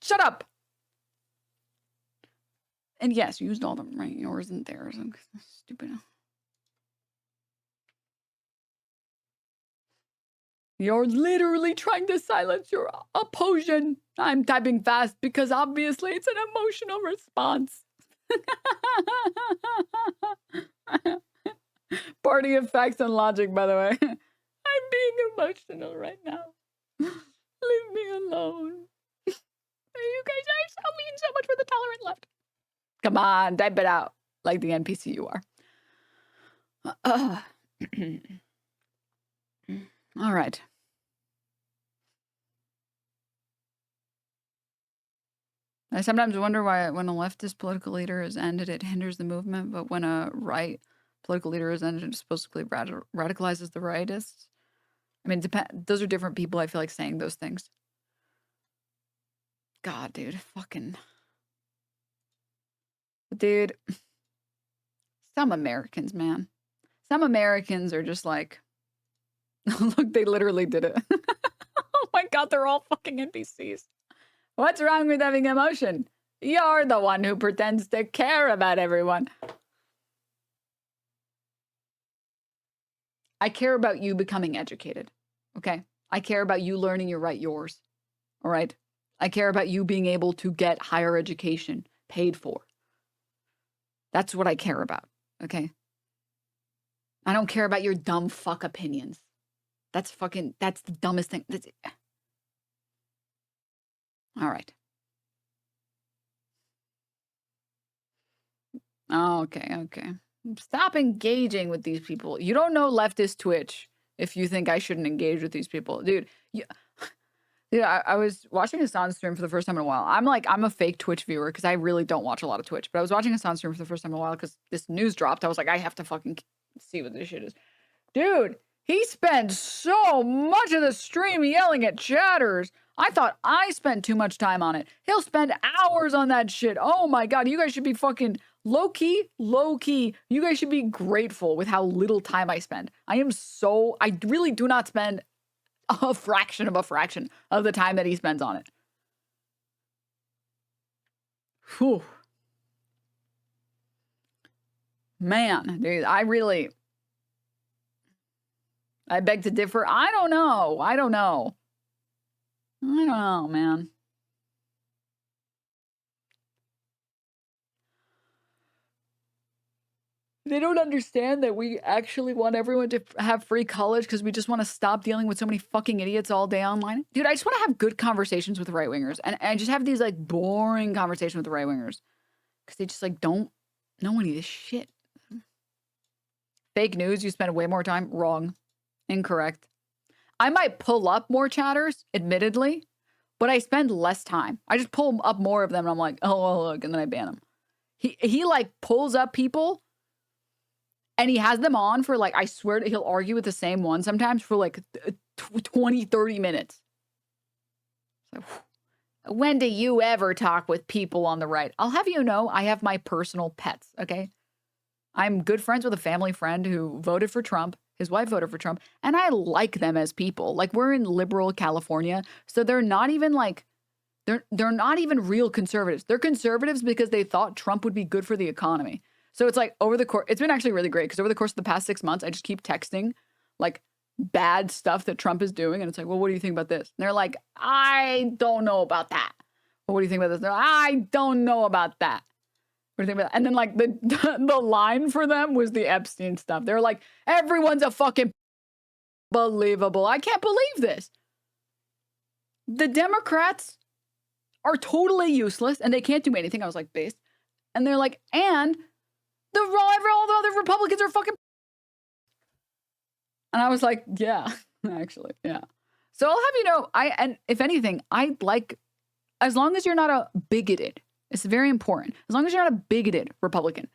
Shut up. And yes, you used all the right yours and theirs. I'm stupid. You're literally trying to silence your opposition. I'm typing fast because obviously it's an emotional response. Party of facts and logic, by the way. I'm being emotional right now. Leave me alone. You guys are so mean, so much for the tolerant left. Come on, type it out like the NPC you are. All right. I sometimes wonder why when a leftist political leader is ended, it hinders the movement, but when a right political leader is ended, it supposedly radicalizes the rightists. I mean, those are different people, I feel like, saying those things. God, dude, fucking... Dude, some Americans, man. Some Americans are just like, look, they literally did it. Oh my God, they're all fucking NPCs. What's wrong with having emotion? You're the one who pretends to care about everyone. I care about you becoming educated, okay? I care about you learning your right yours. All right. I care about you being able to get higher education paid for. That's what I care about. Okay. I don't care about your dumb fuck opinions. That's the dumbest thing. All right. Okay. Stop engaging with these people. You don't know leftist Twitch if you think I shouldn't engage with these people. Dude, I was watching Hassan's stream for the first time in a while. I'm a fake Twitch viewer because I really don't watch a lot of Twitch. But I was watching Hassan's stream for the first time in a while because this news dropped. I was like, I have to fucking see what this shit is. Dude, he spends so much of the stream yelling at chatters. I thought I spent too much time on it. He'll spend hours on that shit. Oh my God, you guys should be fucking low-key. You guys should be grateful with how little time I spend. I really do not spend a fraction of the time that he spends on it. Whew. Man, dude, I beg to differ. I don't know, man. They don't understand that we actually want everyone to have free college because we just want to stop dealing with so many fucking idiots all day online. Dude, I just want to have good conversations with right-wingers and just have these like boring conversations with the right-wingers because they just like don't know any of this shit. Fake news, you spend way more time. Wrong. Incorrect. I might pull up more chatters, admittedly, but I spend less time. I just pull up more of them and I'm like, oh, well, look, and then I ban them. He like pulls up people and he has them on for like, I swear he'll argue with the same one sometimes for like 20, 30 minutes. So, when do you ever talk with people on the right? I'll have you know, I have my personal pets, okay? I'm good friends with a family friend who voted for Trump. His wife voted for Trump. And I like them as people. Like, we're in liberal California. So they're not even like, they're not even real conservatives. They're conservatives because they thought Trump would be good for the economy. So it's like over the course, it's been actually really great because over the course of the past 6 months, I just keep texting like bad stuff that Trump is doing. And it's like, well, what do you think about this? And they're like, I don't know about that. Well, what do you think about this? They're like, I don't know about that. What do you think about that? And then like the line for them was the Epstein stuff. They're like, everyone's a fucking believable. I can't believe this. The Democrats are totally useless and they can't do anything. I was like, based. And they're like, and all the other Republicans are fucking. And I was like, yeah, actually, yeah. So I'll have you know, and if anything, I like, as long as you're not a bigoted, it's very important. As long as you're not a bigoted Republican,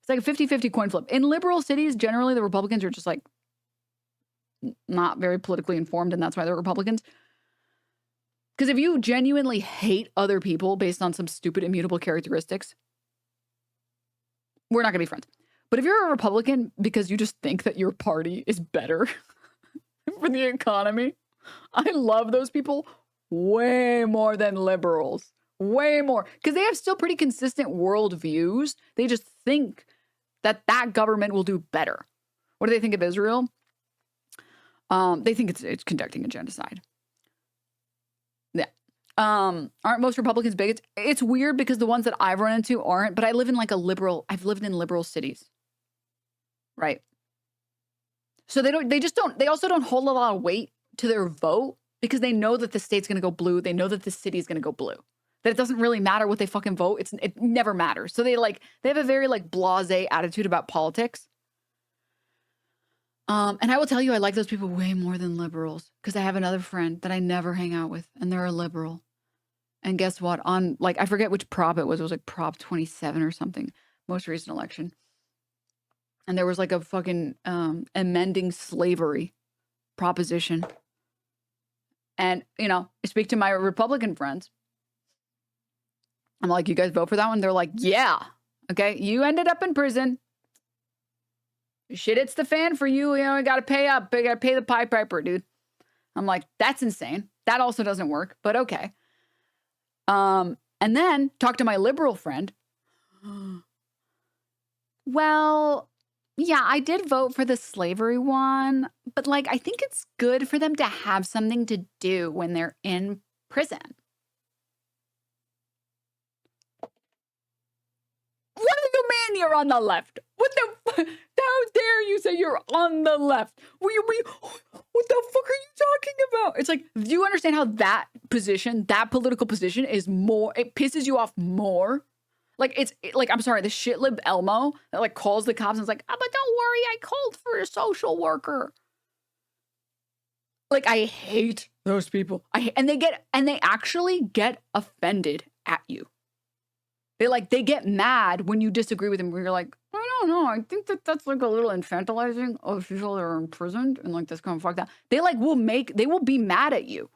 it's like a 50-50 coin flip. In liberal cities, generally the Republicans are just like not very politically informed, and that's why they're Republicans. Because if you genuinely hate other people based on some stupid immutable characteristics, we're not going to be friends. But if you're a Republican because you just think that your party is better for the economy, I love those people way more than liberals. Way more. Because they have still pretty consistent world views. They just think that that government will do better. What do they think of Israel? They think it's conducting a genocide. Yeah. Aren't most Republicans bigots? It's weird because the ones that I've run into aren't, but I live in like I've lived in liberal cities. Right. So they also don't hold a lot of weight to their vote because they know that the state's going to go blue. They know that the city is going to go blue. That it doesn't really matter what they fucking vote. It never matters. So they have a very like blasé attitude about politics. And I will tell you, I like those people way more than liberals because I have another friend that I never hang out with and they're a liberal. And guess what? On like, I forget which prop it was like Prop 27 or something, most recent election. And there was like a fucking amending slavery proposition. And, you know, I speak to my Republican friends. I'm like, you guys vote for that one? They're like, yeah. Okay, you ended up in prison. Shit hits the fan for you. You know, you got to pay up. You got to pay the Pied Piper, dude. I'm like, that's insane. That also doesn't work, but okay. And then talk to my liberal friend. Well, yeah, I did vote for the slavery one, but like, I think it's good for them to have something to do when they're in prison. What do you mean you're on the left? What the how dare you say you're on the left? What the fuck are you talking about? It's like, do you understand how that position, that political position is more, it pisses you off more? Like, it's like, I'm sorry, the shitlib Elmo that like calls the cops and is like, oh, but don't worry, I called for a social worker. Like, I hate those people. And they actually get offended at you. They get mad when you disagree with them, where you're like, I don't know, I think that's like a little infantilizing of people that are imprisoned and like this kind of fucked up. They will be mad at you.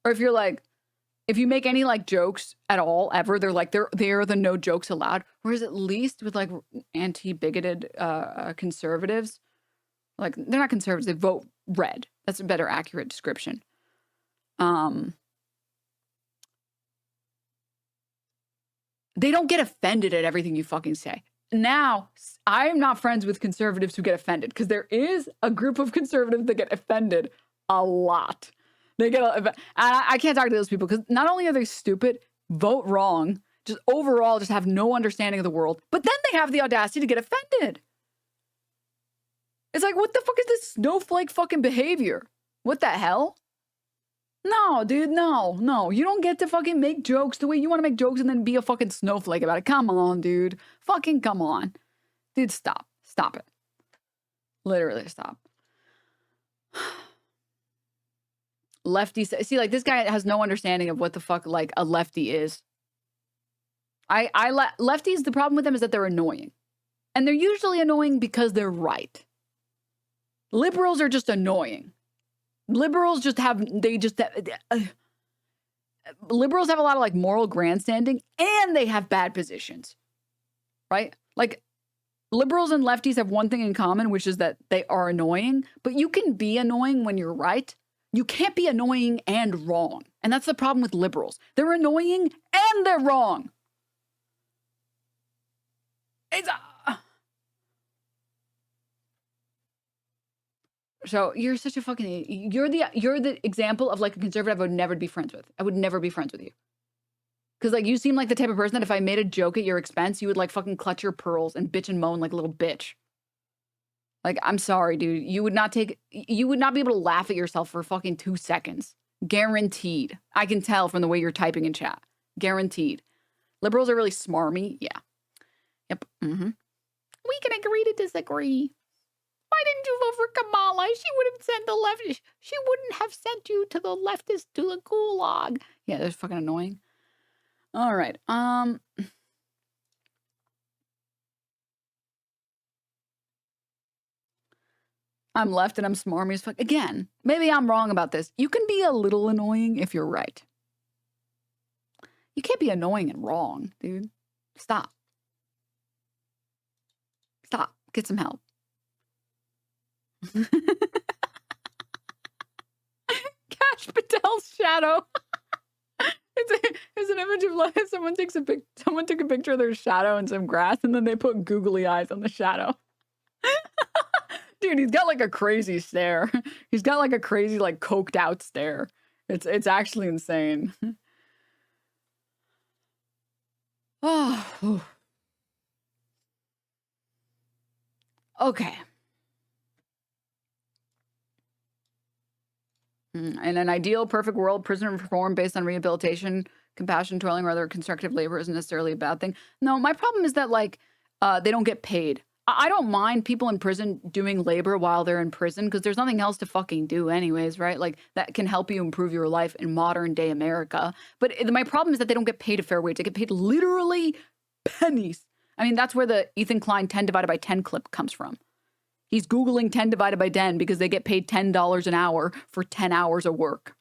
Or if you're like, if you make any like jokes at all ever, they're like, they're the no jokes allowed. Whereas at least with like anti-bigoted conservatives, like they're not conservatives, they vote red. That's a better accurate description. They don't get offended at everything you fucking say. Now, I'm not friends with conservatives who get offended, because there is a group of conservatives that get offended a lot. They get, I can't talk to those people, because not only are they stupid, vote wrong, just overall just have no understanding of the world, but then they have the audacity to get offended. It's like, what the fuck is this snowflake fucking behavior? What the hell? No, dude, no. You don't get to fucking make jokes the way you want to make jokes and then be a fucking snowflake about it. Come on, dude. Fucking come on. Dude, stop. Stop it. Literally stop. Lefty, see, like, this guy has no understanding of what the fuck, like, a lefty is. Lefties, the problem with them is that they're annoying. And they're usually annoying because they're right. Liberals are just annoying. Liberals just have, liberals have a lot of like moral grandstanding, and they have bad positions, right? Like, liberals and lefties have one thing in common, which is that they are annoying, but you can be annoying when you're right. You can't be annoying and wrong. And that's the problem with liberals. They're annoying and they're wrong. It's so you're such a fucking, you're the example of like a conservative I would never be friends with. I would never be friends with you. Because like, you seem like the type of person that if I made a joke at your expense, you would like fucking clutch your pearls and bitch and moan like a little bitch. Like, I'm sorry, dude. You would not be able to laugh at yourself for fucking 2 seconds. Guaranteed. I can tell from the way you're typing in chat. Guaranteed. Liberals are really smarmy. Yeah. Yep. Mm-hmm. We can agree to disagree. Why didn't you vote for Kamala? She would have sent the leftist. She wouldn't have sent you to the leftist to the gulag. Yeah, that's fucking annoying. All right. I'm left and I'm smarmy as fuck. Again, maybe I'm wrong about this. You can be a little annoying if you're right. You can't be annoying and wrong, dude. Stop. Stop. Get some help. Cash Patel's shadow. It's an image of like someone took a picture of their shadow in some grass and then they put googly eyes on the shadow. Dude, he's got like a crazy stare. He's got like a crazy, like coked out stare. It's actually insane. Oh. Okay. In an ideal, perfect world, prison reform based on rehabilitation, compassion, toiling, or other constructive labor isn't necessarily a bad thing. No, my problem is that, like, they don't get paid. I don't mind people in prison doing labor while they're in prison because there's nothing else to fucking do anyways, right? Like, that can help you improve your life in modern day America. But my problem is that they don't get paid a fair wage. They get paid literally pennies. I mean, that's where the Ethan Klein 10 divided by 10 clip comes from. He's Googling 10 divided by 10 because they get paid $10 an hour for 10 hours of work.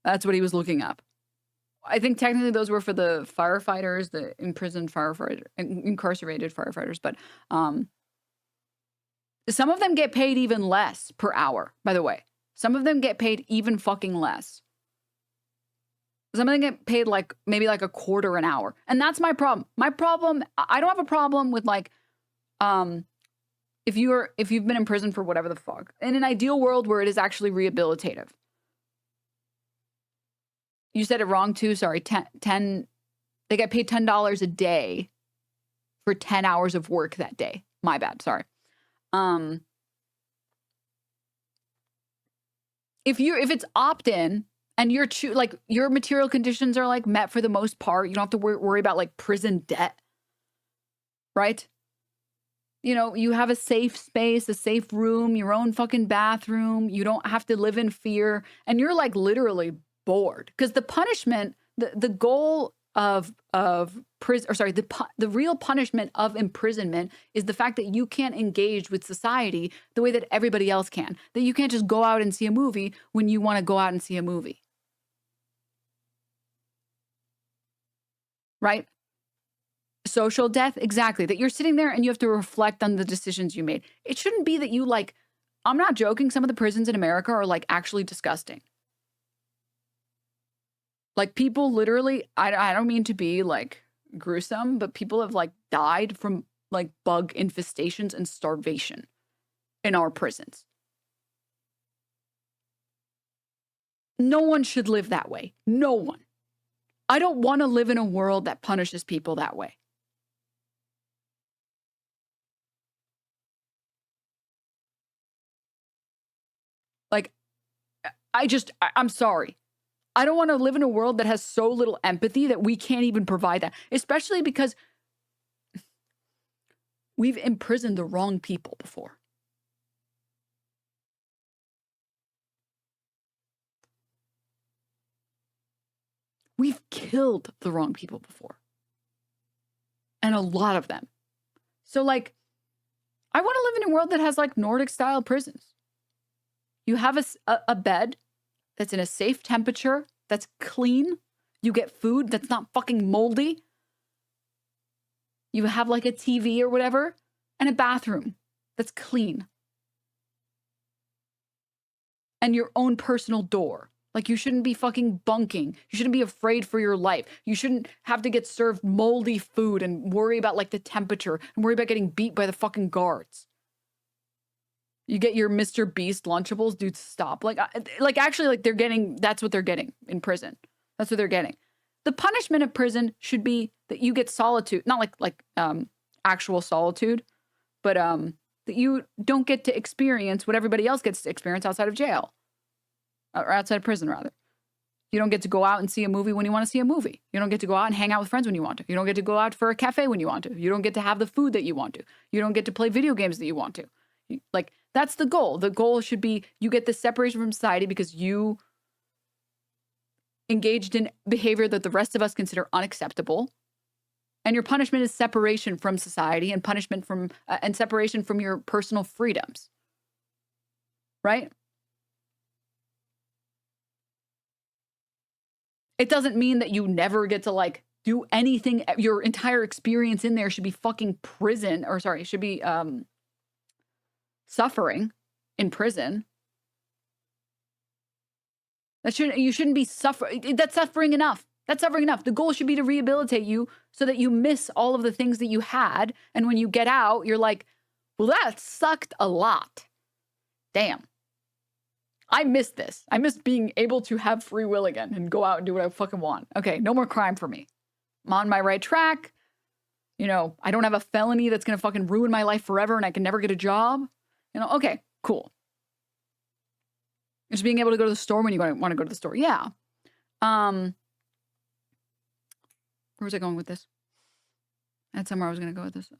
That's what he was looking up. I think technically those were for the firefighters, the imprisoned incarcerated firefighters, but some of them get paid even less per hour, by the way. Some of them get paid even fucking less. Some of them get paid like maybe like a quarter an hour. And that's my problem. My problem, I don't have a problem with like, if you've been in prison for whatever the fuck, in an ideal world where it is actually rehabilitative, You said it wrong too. Sorry. 10 they get paid $10 a day for 10 hours of work that day. My bad. Sorry. If it's opt-in and you're like your material conditions are like met for the most part, you don't have to worry about like prison debt, right? You know, you have a safe space, a safe room, your own fucking bathroom. You don't have to live in fear, and you're like literally bored because the punishment, the goal of prison, or sorry, the real punishment of imprisonment is the fact that you can't engage with society the way that everybody else can. That you can't just go out and see a movie when you want to go out and see a movie. Right? Social death, exactly. That you're sitting there and you have to reflect on the decisions you made. It shouldn't be that you like, I'm not joking, some of the prisons in America are like actually disgusting. Like people literally, I don't mean to be like gruesome, but people have like died from like bug infestations and starvation in our prisons. No one should live that way. No one. I don't want to live in a world that punishes people that way. Like, I'm sorry. I don't want to live in a world that has so little empathy that we can't even provide that, especially because we've imprisoned the wrong people before. We've killed the wrong people before. And a lot of them. So, like, I want to live in a world that has, like, Nordic-style prisons. You have a bed that's in a safe temperature, that's clean. You get food that's not fucking moldy. You have, like, a TV or whatever, and a bathroom that's clean. And your own personal door. Like, you shouldn't be fucking bunking. You shouldn't be afraid for your life. You shouldn't have to get served moldy food and worry about, like, the temperature and worry about getting beat by the fucking guards. You get your Mr. Beast Lunchables, dude, stop. Like actually, like, that's what they're getting in prison. That's what they're getting. The punishment of prison should be that you get solitude, not like actual solitude, but that you don't get to experience what everybody else gets to experience outside of jail. Or outside of prison, rather. You don't get to go out and see a movie when you want to see a movie. You don't get to go out and hang out with friends when you want to. You don't get to go out for a cafe when you want to. You don't get to have the food that you want to. You don't get to play video games that you want to. Like, that's the goal. The goal should be you get the separation from society because you engaged in behavior that the rest of us consider unacceptable. And your punishment is separation from society and punishment from and separation from your personal freedoms. Right? It doesn't mean that you never get to, like, do anything. Your entire experience in there should be fucking prison, or sorry, should be suffering in prison. You shouldn't be suffering. That's suffering enough. That's suffering enough. The goal should be to rehabilitate you so that you miss all of the things that you had. And when you get out, you're like, well, that sucked a lot. Damn. I miss this. I miss being able to have free will again and go out and do what I fucking want. Okay, no more crime for me. I'm on my right track. You know, I don't have a felony that's going to fucking ruin my life forever and I can never get a job. You know, okay, cool. Just being able to go to the store when you want to go to the store. Yeah. Where was I going with this? I had somewhere I was going to go with this.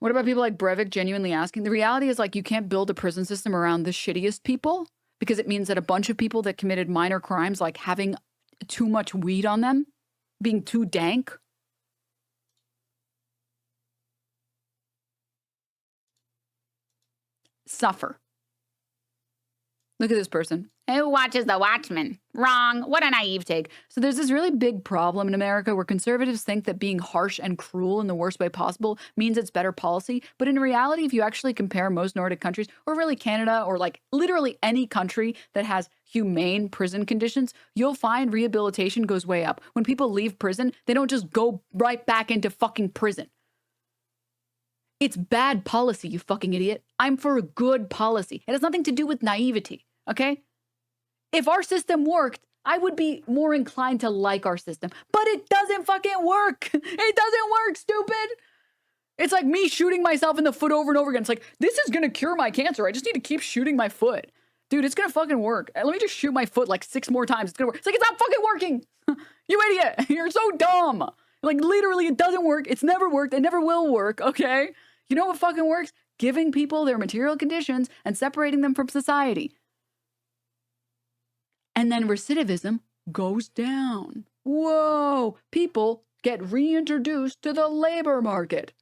What about people like Breivik genuinely asking? The reality is, like, you can't build a prison system around the shittiest people because it means that a bunch of people that committed minor crimes, like having too much weed on them, being too dank, suffer. Look at this person. Who watches The Watchmen? Wrong. What a naive take. So there's this really big problem in America where conservatives think that being harsh and cruel in the worst way possible means it's better policy. But in reality, if you actually compare most Nordic countries, or really Canada, or like literally any country that has humane prison conditions, you'll find rehabilitation goes way up. When people leave prison, they don't just go right back into fucking prison. It's bad policy, you fucking idiot. I'm for a good policy. It has nothing to do with naivety, okay? If our system worked, I would be more inclined to like our system. But it doesn't fucking work. It doesn't work, stupid. It's like me shooting myself in the foot over and over again. It's like, this is going to cure my cancer. I just need to keep shooting my foot. Dude, it's going to fucking work. Let me just shoot my foot like 6 more times. It's going to work. It's like, it's not fucking working. You idiot. You're so dumb. Like, literally, it doesn't work. It's never worked. It never will work, okay? You know what fucking works? Giving people their material conditions and separating them from society. And then recidivism goes down. Whoa. People get reintroduced to the labor market.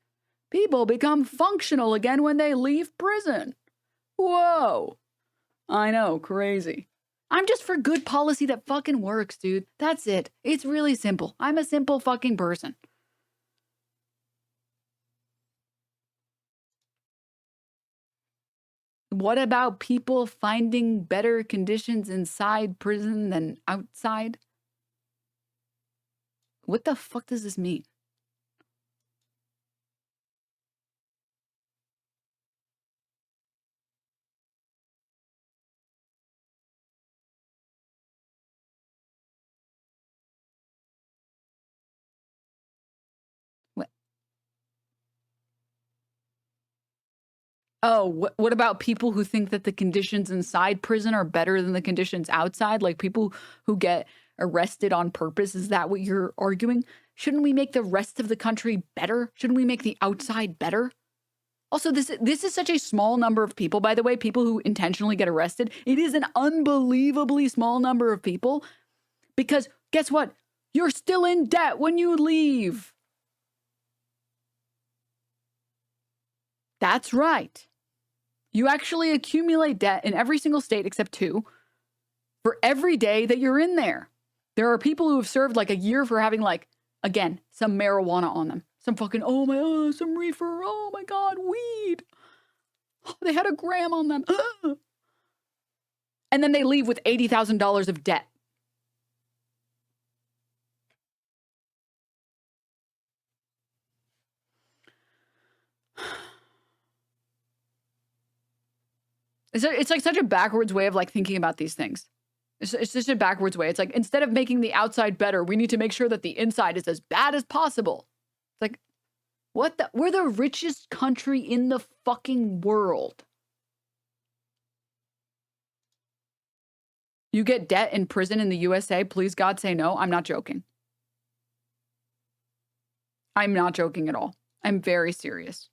People become functional again when they leave prison. Whoa. I know, crazy. I'm just for good policy that fucking works, dude. That's it. It's really simple. I'm a simple fucking person. What about people finding better conditions inside prison than outside? What the fuck does this mean? Oh, what about people who think that the conditions inside prison are better than the conditions outside? Like people who get arrested on purpose? Is that what you're arguing? Shouldn't we make the rest of the country better? Shouldn't we make the outside better? Also, this is such a small number of people, by the way, people who intentionally get arrested. It is an unbelievably small number of people because guess what? You're still in debt when you leave. That's right. You actually accumulate debt in every single state except 2 for every day that you're in there. There are people who have served like a year for having like, again, some marijuana on them. Some fucking, some reefer. Oh my God, weed. Oh, they had a gram on them. And then they leave with $80,000 of debt. It's like such a backwards way of like thinking about these things. It's just a backwards way. It's like, instead of making the outside better, we need to make sure that the inside is as bad as possible. It's like, what the? We're the richest country in the fucking world. You get debt in prison in the USA, please God say no. I'm not joking. I'm not joking at all. I'm very serious.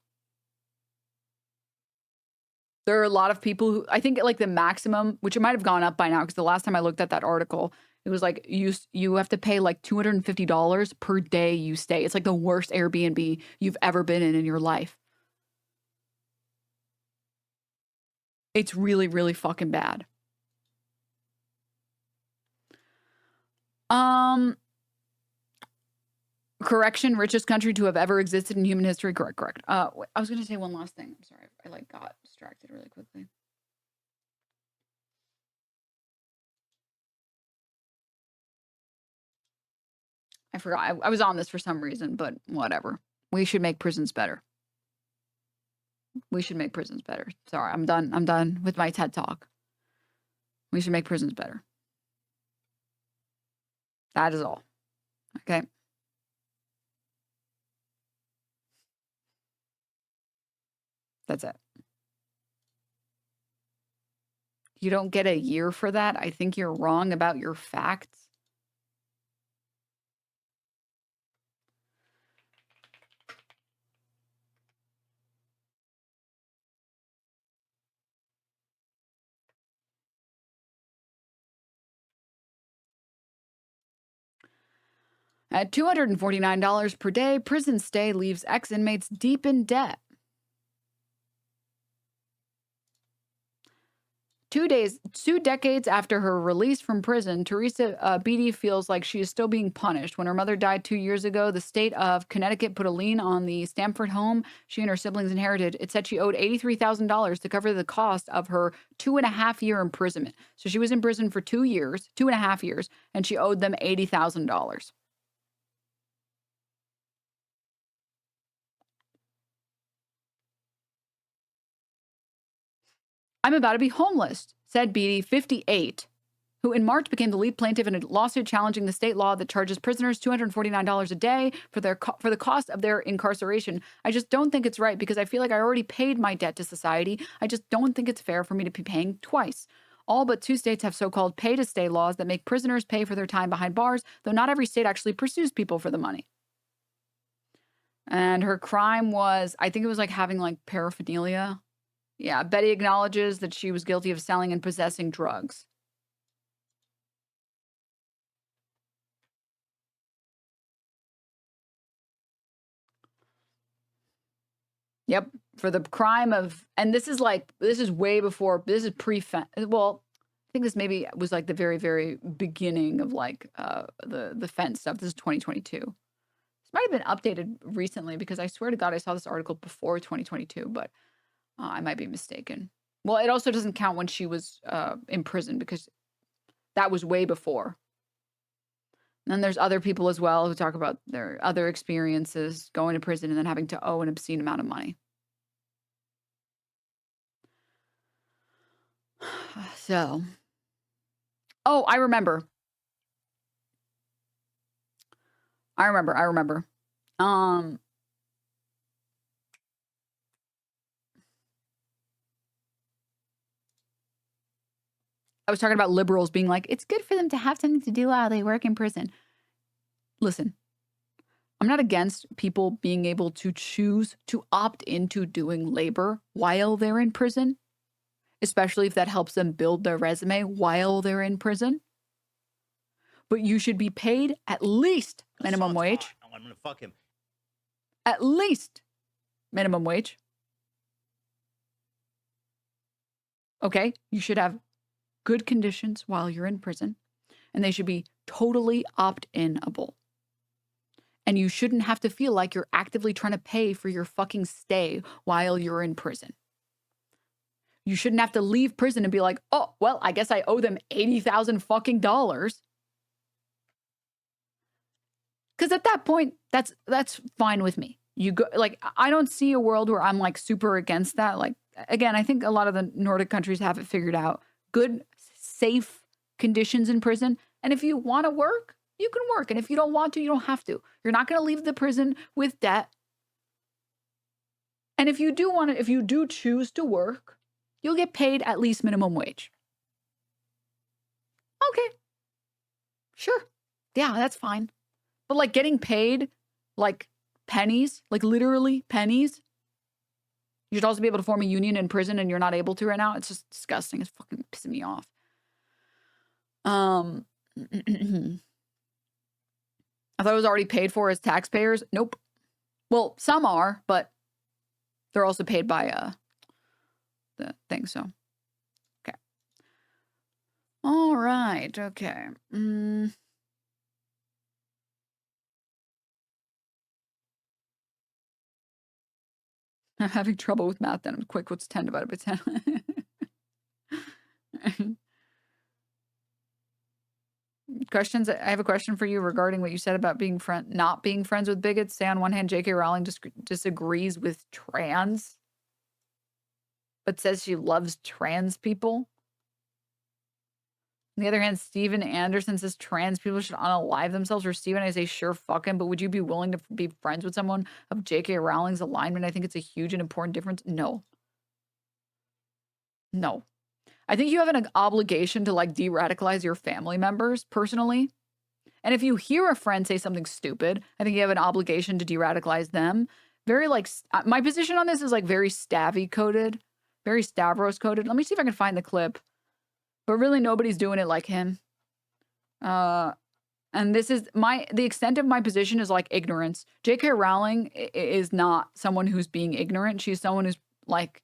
There are a lot of people who, I think like the maximum, which it might have gone up by now, because the last time I looked at that article, it was like you have to pay like $250 per day you stay. It's like the worst Airbnb you've ever been in your life. It's really, really fucking bad. Correction, richest country to have ever existed in human history. Correct. I was going to say one last thing. I'm sorry. I like got distracted really quickly. I forgot. I was on this for some reason, but whatever. We should make prisons better. We should make prisons better. Sorry, I'm done. I'm done with my TED Talk. We should make prisons better. That is all. Okay. That's it. You don't get a year for that? I think you're wrong about your facts. At $249 per day, prison stay leaves ex-inmates deep in debt. 2 decades after her release from prison, Teresa Beatty feels like she is still being punished. When her mother died 2 years ago, the state of Connecticut put a lien on the Stamford home she and her siblings inherited. It said she owed $83,000 to cover the cost of her 2.5-year imprisonment. So she was in prison for 2.5 years, and she owed them $80,000. I'm about to be homeless, said Beatty, 58, who in March became the lead plaintiff in a lawsuit challenging the state law that charges prisoners $249 a day for the cost of their incarceration. I just don't think it's right because I feel like I already paid my debt to society. I just don't think it's fair for me to be paying twice. All but 2 states have so-called pay-to-stay laws that make prisoners pay for their time behind bars, though not every state actually pursues people for the money. And her crime was, I think it was like having like paraphernalia. Yeah, Betty acknowledges that she was guilty of selling and possessing drugs. Yep, for the crime of, and this is way before, this is well, I think this maybe was like the very, very beginning of like the fence stuff. This is 2022. This might have been updated recently because I swear to God I saw this article before 2022, but I might be mistaken. Well, it also doesn't count when she was in prison because that was way before. And then there's other people as well who talk about their other experiences going to prison and then having to owe an obscene amount of money. So, oh, I remember. I was talking about liberals being like, it's good for them to have something to do while they work in prison. Listen, I'm not against people being able to choose to opt into doing labor while they're in prison, especially if that helps them build their resume while they're in prison. But you should be paid at least minimum wage. I'm gonna fuck him. At least minimum wage. Okay, you should have good conditions while you're in prison, and they should be totally opt-in-able. And you shouldn't have to feel like you're actively trying to pay for your fucking stay while you're in prison. You shouldn't have to leave prison and be like, oh, well, I guess I owe them $80,000 fucking dollars. Because at that point, that's fine with me. You go, like, I don't see a world where I'm like super against that. Like, again, I think a lot of the Nordic countries have it figured out. Good, safe conditions in prison. And if you want to work, you can work. And if you don't want to, you don't have to. You're not going to leave the prison with debt. And if you do choose to work, you'll get paid at least minimum wage. Okay. Sure. Yeah, that's fine. But like getting paid like pennies, like literally pennies. You should also be able to form a union in prison and you're not able to right now. It's just disgusting. It's fucking pissing me off. I thought it was already paid for as taxpayers. Nope. Well, some are, but they're also paid by the thing, so. Okay. All right, okay. I'm having trouble with math then. I'm quick. What's 10 divided by 10? Questions? I have a question for you regarding what you said about not being friends with bigots. Say on one hand, J.K. Rowling disagrees with trans, but says she loves trans people. On the other hand, Steven Anderson says trans people should unalive themselves. Or Steven, I say, sure, fuck him. But would you be willing to be friends with someone of J.K. Rowling's alignment? I think it's a huge and important difference. No. No. I think you have an obligation to like de-radicalize your family members personally. And if you hear a friend say something stupid, I think you have an obligation to de-radicalize them. Very like, my position on this is like very Stavy coded, very Stavros coded. Let me see if I can find the clip. But really nobody's doing it like him. And this is the extent of my position is like ignorance. J.K. Rowling is not someone who's being ignorant. She's someone who's like,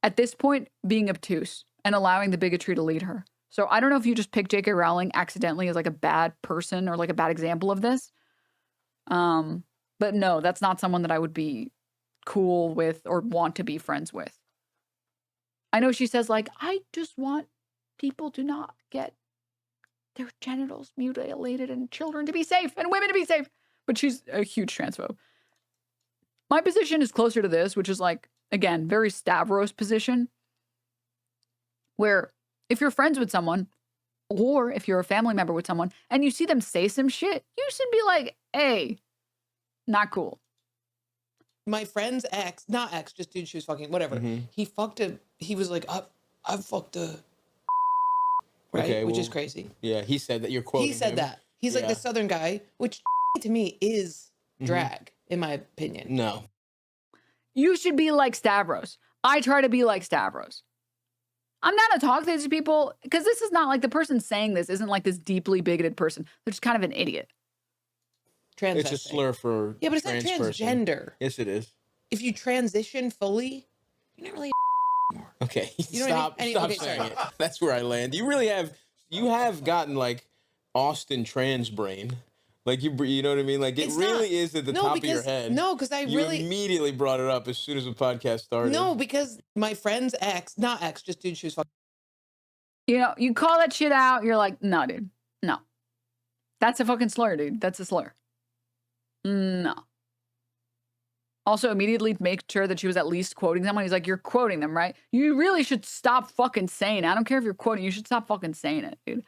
at this point, being obtuse and allowing the bigotry to lead her. So I don't know if you just picked J.K. Rowling accidentally as like a bad person or like a bad example of this. But no, that's not someone that I would be cool with or want to be friends with. I know she says like, I just want people to not get their genitals mutilated and children to be safe and women to be safe. But she's a huge transphobe. My position is closer to this, which is like, again, very Stavros position. Where if you're friends with someone, Or if you're a family member with someone and you see them say some shit, you should be like, hey, not cool. My friend's ex, not ex, just dude she was fucking, whatever. He fucked a, he was like, I've fucked a, right? Okay, which well, is crazy. Yeah, he said that. You're quoting He said him. that. He's like the Southern guy, which to me is drag, in my opinion. No. You should be like Stavros. I try to be like Stavros. I'm not to talk to these people because this is not like the person saying this isn't like this deeply bigoted person. They're just kind of an idiot. It's a slur for yeah, but it's trans not person. transgender. Yes, it is. If you transition fully, you're not really anymore. Okay, You know what I mean? stop Okay, saying sorry. it. That's where I land. You have gotten like Austin trans brain. Like you know what I mean? Like it It's really not. is at the No, top of your because- head. no, 'cause I you really- immediately brought it up as soon as the podcast started. No, because my friend's ex, not ex, just dude she was fucking. You know, you call that shit out, you're like, no, dude. No. That's a fucking slur, dude. That's a slur. No. Also, immediately make sure that she was at least quoting someone. He's like, you're quoting them, right? You really should stop fucking saying it. I don't care if you're quoting. You should stop fucking saying it, dude.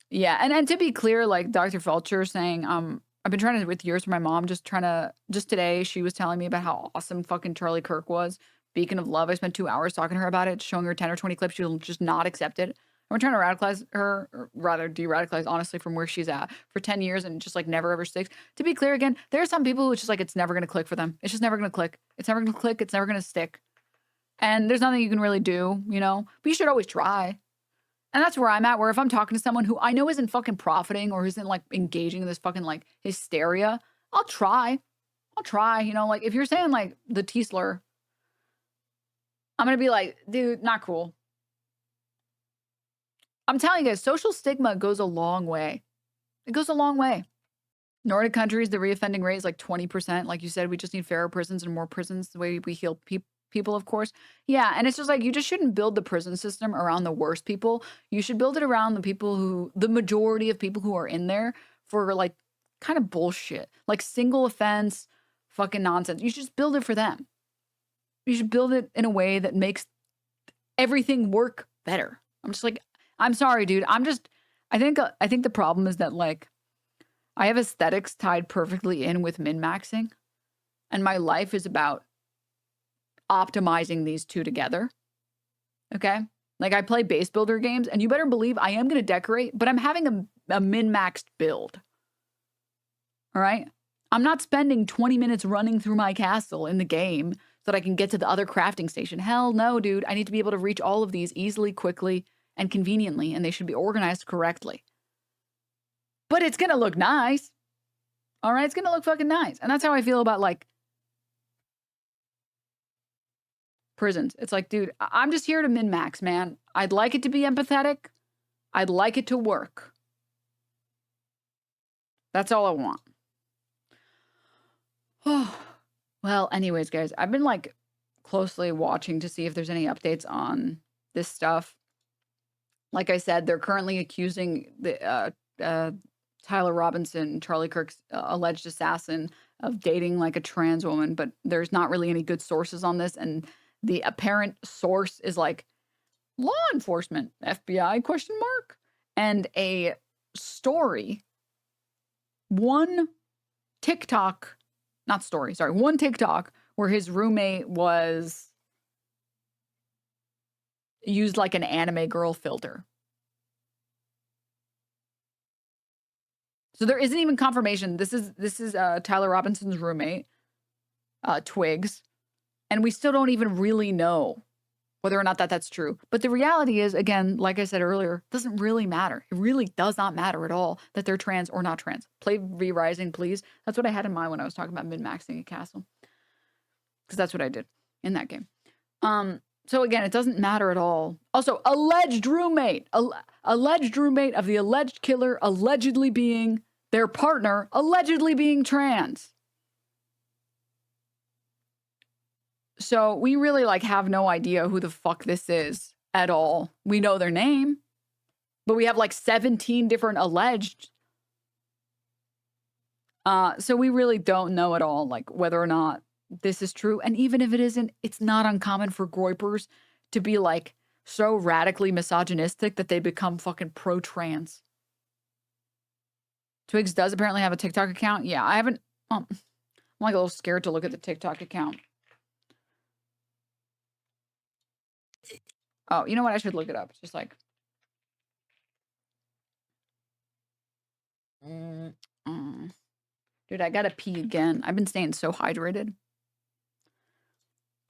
Yeah, and to be clear, like Dr. Felcher saying, I've been trying to, with years for my mom, just today, she was telling me about how awesome fucking Charlie Kirk was. Beacon of love. I spent 2 hours talking to her about it, showing her 10 or 20 clips. She'll just not accept it. And we're trying to radicalize her, or rather de-radicalize, honestly, from where she's at for 10 years and just like never ever sticks. To be clear again, there are some people who it's just like, it's never going to click for them. It's just never going to click. It's never going to click. It's never going to stick. And there's nothing you can really do, you know, but you should always try. And that's where I'm at, where if I'm talking to someone who I know isn't fucking profiting or isn't like engaging in this fucking like hysteria, I'll try, you know, like if you're saying like the T-slur, I'm going to be like, dude, not cool. I'm telling you guys, social stigma goes a long way. It goes a long way. Nordic countries, the reoffending rate is like 20%. Like you said, we just need fairer prisons and more prisons, the way we heal people, of course. Yeah, and it's just like, you just shouldn't build the prison system around the worst people. You should build it around the people who, the majority of people who are in there for like kind of bullshit. Like single offense, fucking nonsense. You should just build it for them. You should build it in a way that makes everything work better. I'm just like, I'm sorry, dude. I think the problem is that like I have aesthetics tied perfectly in with min-maxing, and my life is about optimizing these two together. Okay? Like I play base builder games, and you better believe I am going to decorate, but I'm having a min-maxed build. All right? I'm not spending 20 minutes running through my castle in the game so that I can get to the other crafting station. Hell no, dude. I need to be able to reach all of these easily, quickly, and conveniently, and they should be organized correctly. But it's going to look nice. All right? It's going to look fucking nice. And that's how I feel about, like, prisons. It's like, dude, I'm just here to min-max, man. I'd like it to be empathetic. I'd like it to work. That's all I want. Oh. Well, anyways, guys, I've been like closely watching to see if there's any updates on this stuff. Like I said, they're currently accusing the Tyler Robinson, Charlie Kirk's alleged assassin, of dating like a trans woman, but there's not really any good sources on this. And the apparent source is like law enforcement, FBI ? And a story, one TikTok where his roommate was used like an anime girl filter. So there isn't even confirmation. This is Tyler Robinson's roommate, Twigs, and we still don't even really know whether or not that's true. But the reality is, again, like I said earlier, it doesn't really matter. It really does not matter at all that they're trans or not trans. Play V Rising, please. That's what I had in mind when I was talking about min-maxing a castle. Because that's what I did in that game. So again, it doesn't matter at all. Also, alleged roommate of the alleged killer, allegedly being their partner, allegedly being trans. So we really like have no idea who the fuck this is at all. We know their name, but we have like 17 different alleged. So we really don't know at all, like whether or not this is true. And even if it isn't, it's not uncommon for Groypers to be like so radically misogynistic that they become fucking pro-trans. Twigs does apparently have a TikTok account. Yeah, I haven't. I'm like a little scared to look at the TikTok account. Oh, you know what? I should look it up. It's just like. Dude, I gotta pee again. I've been staying so hydrated.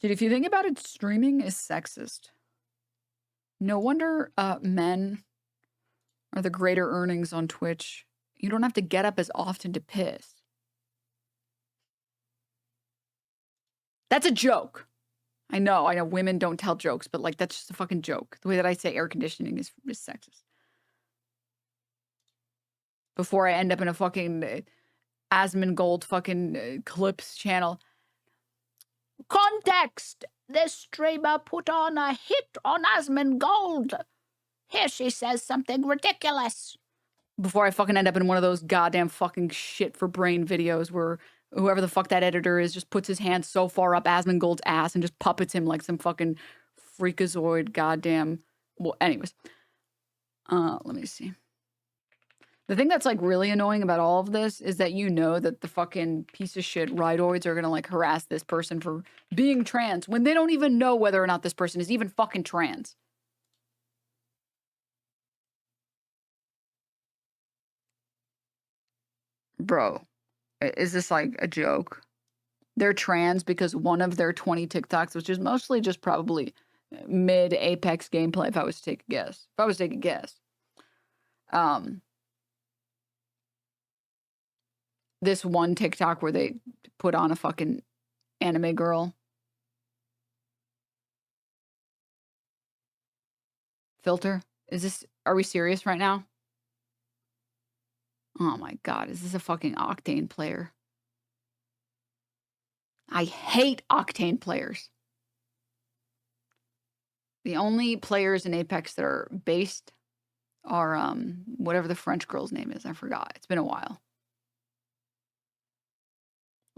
Dude, if you think about it, streaming is sexist. No wonder men are the greater earnings on Twitch. You don't have to get up as often to piss. That's a joke. I know women don't tell jokes, but like that's just a fucking joke. The way that I say air conditioning is sexist. Before I end up in a fucking Asmongold fucking clips channel. Context! This streamer put on a hit on Asmongold. Here she says something ridiculous. Before I fucking end up in one of those goddamn fucking shit for brain videos where whoever the fuck that editor is just puts his hand so far up Asmongold's ass and just puppets him like some fucking freakazoid goddamn. Well, anyways. Let me see. The thing that's like really annoying about all of this is that you know that the fucking piece of shit rightoids are gonna like harass this person for being trans when they don't even know whether or not this person is even fucking trans. Bro, is this like a joke? They're trans because one of their 20 TikToks, which is mostly just probably mid Apex gameplay if I was to take a guess. This one TikTok where they put on a fucking anime girl. Filter? Are we serious right now? Oh my God, is this a fucking Octane player? I hate Octane players. The only players in Apex that are based are whatever the French girl's name is. I forgot. It's been a while.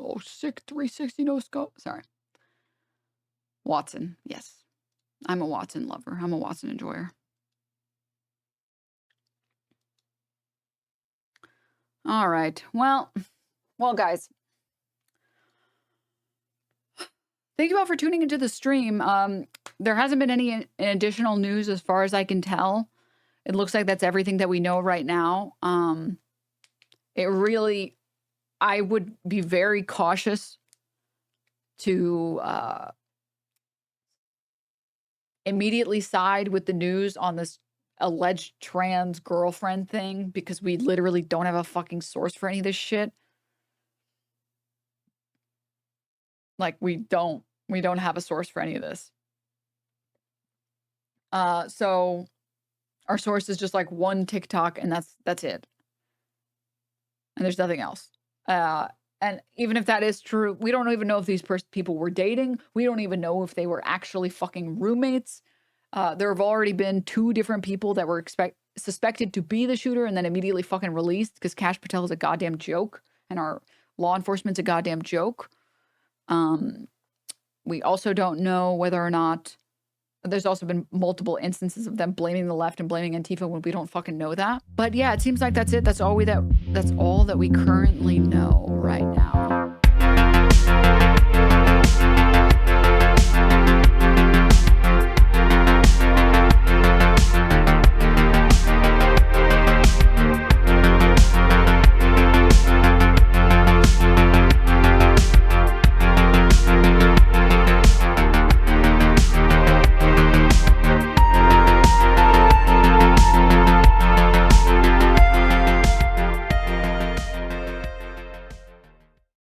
Oh, sick 360 no scope. Sorry. Watson. Yes. I'm a Watson lover. I'm a Watson enjoyer. All right. Well, guys. Thank you all for tuning into the stream. There hasn't been any additional news as far as I can tell. It looks like that's everything that we know right now. I would be very cautious to immediately side with the news on this alleged trans girlfriend thing because we literally don't have a fucking source for any of this shit. Like we don't have a source for any of this. So our source is just like one TikTok and that's it. And there's nothing else. And even if that is true, we don't even know if these people were dating. We don't even know if they were actually fucking roommates. There have already been 2 different people that were suspected to be the shooter and then immediately fucking released because Kash Patel is a goddamn joke and our law enforcement's a goddamn joke. We also don't know whether or not there's also been multiple instances of them blaming the left and blaming Antifa when we don't fucking know that. But yeah, it seems like that's it. That's all that we currently know right now.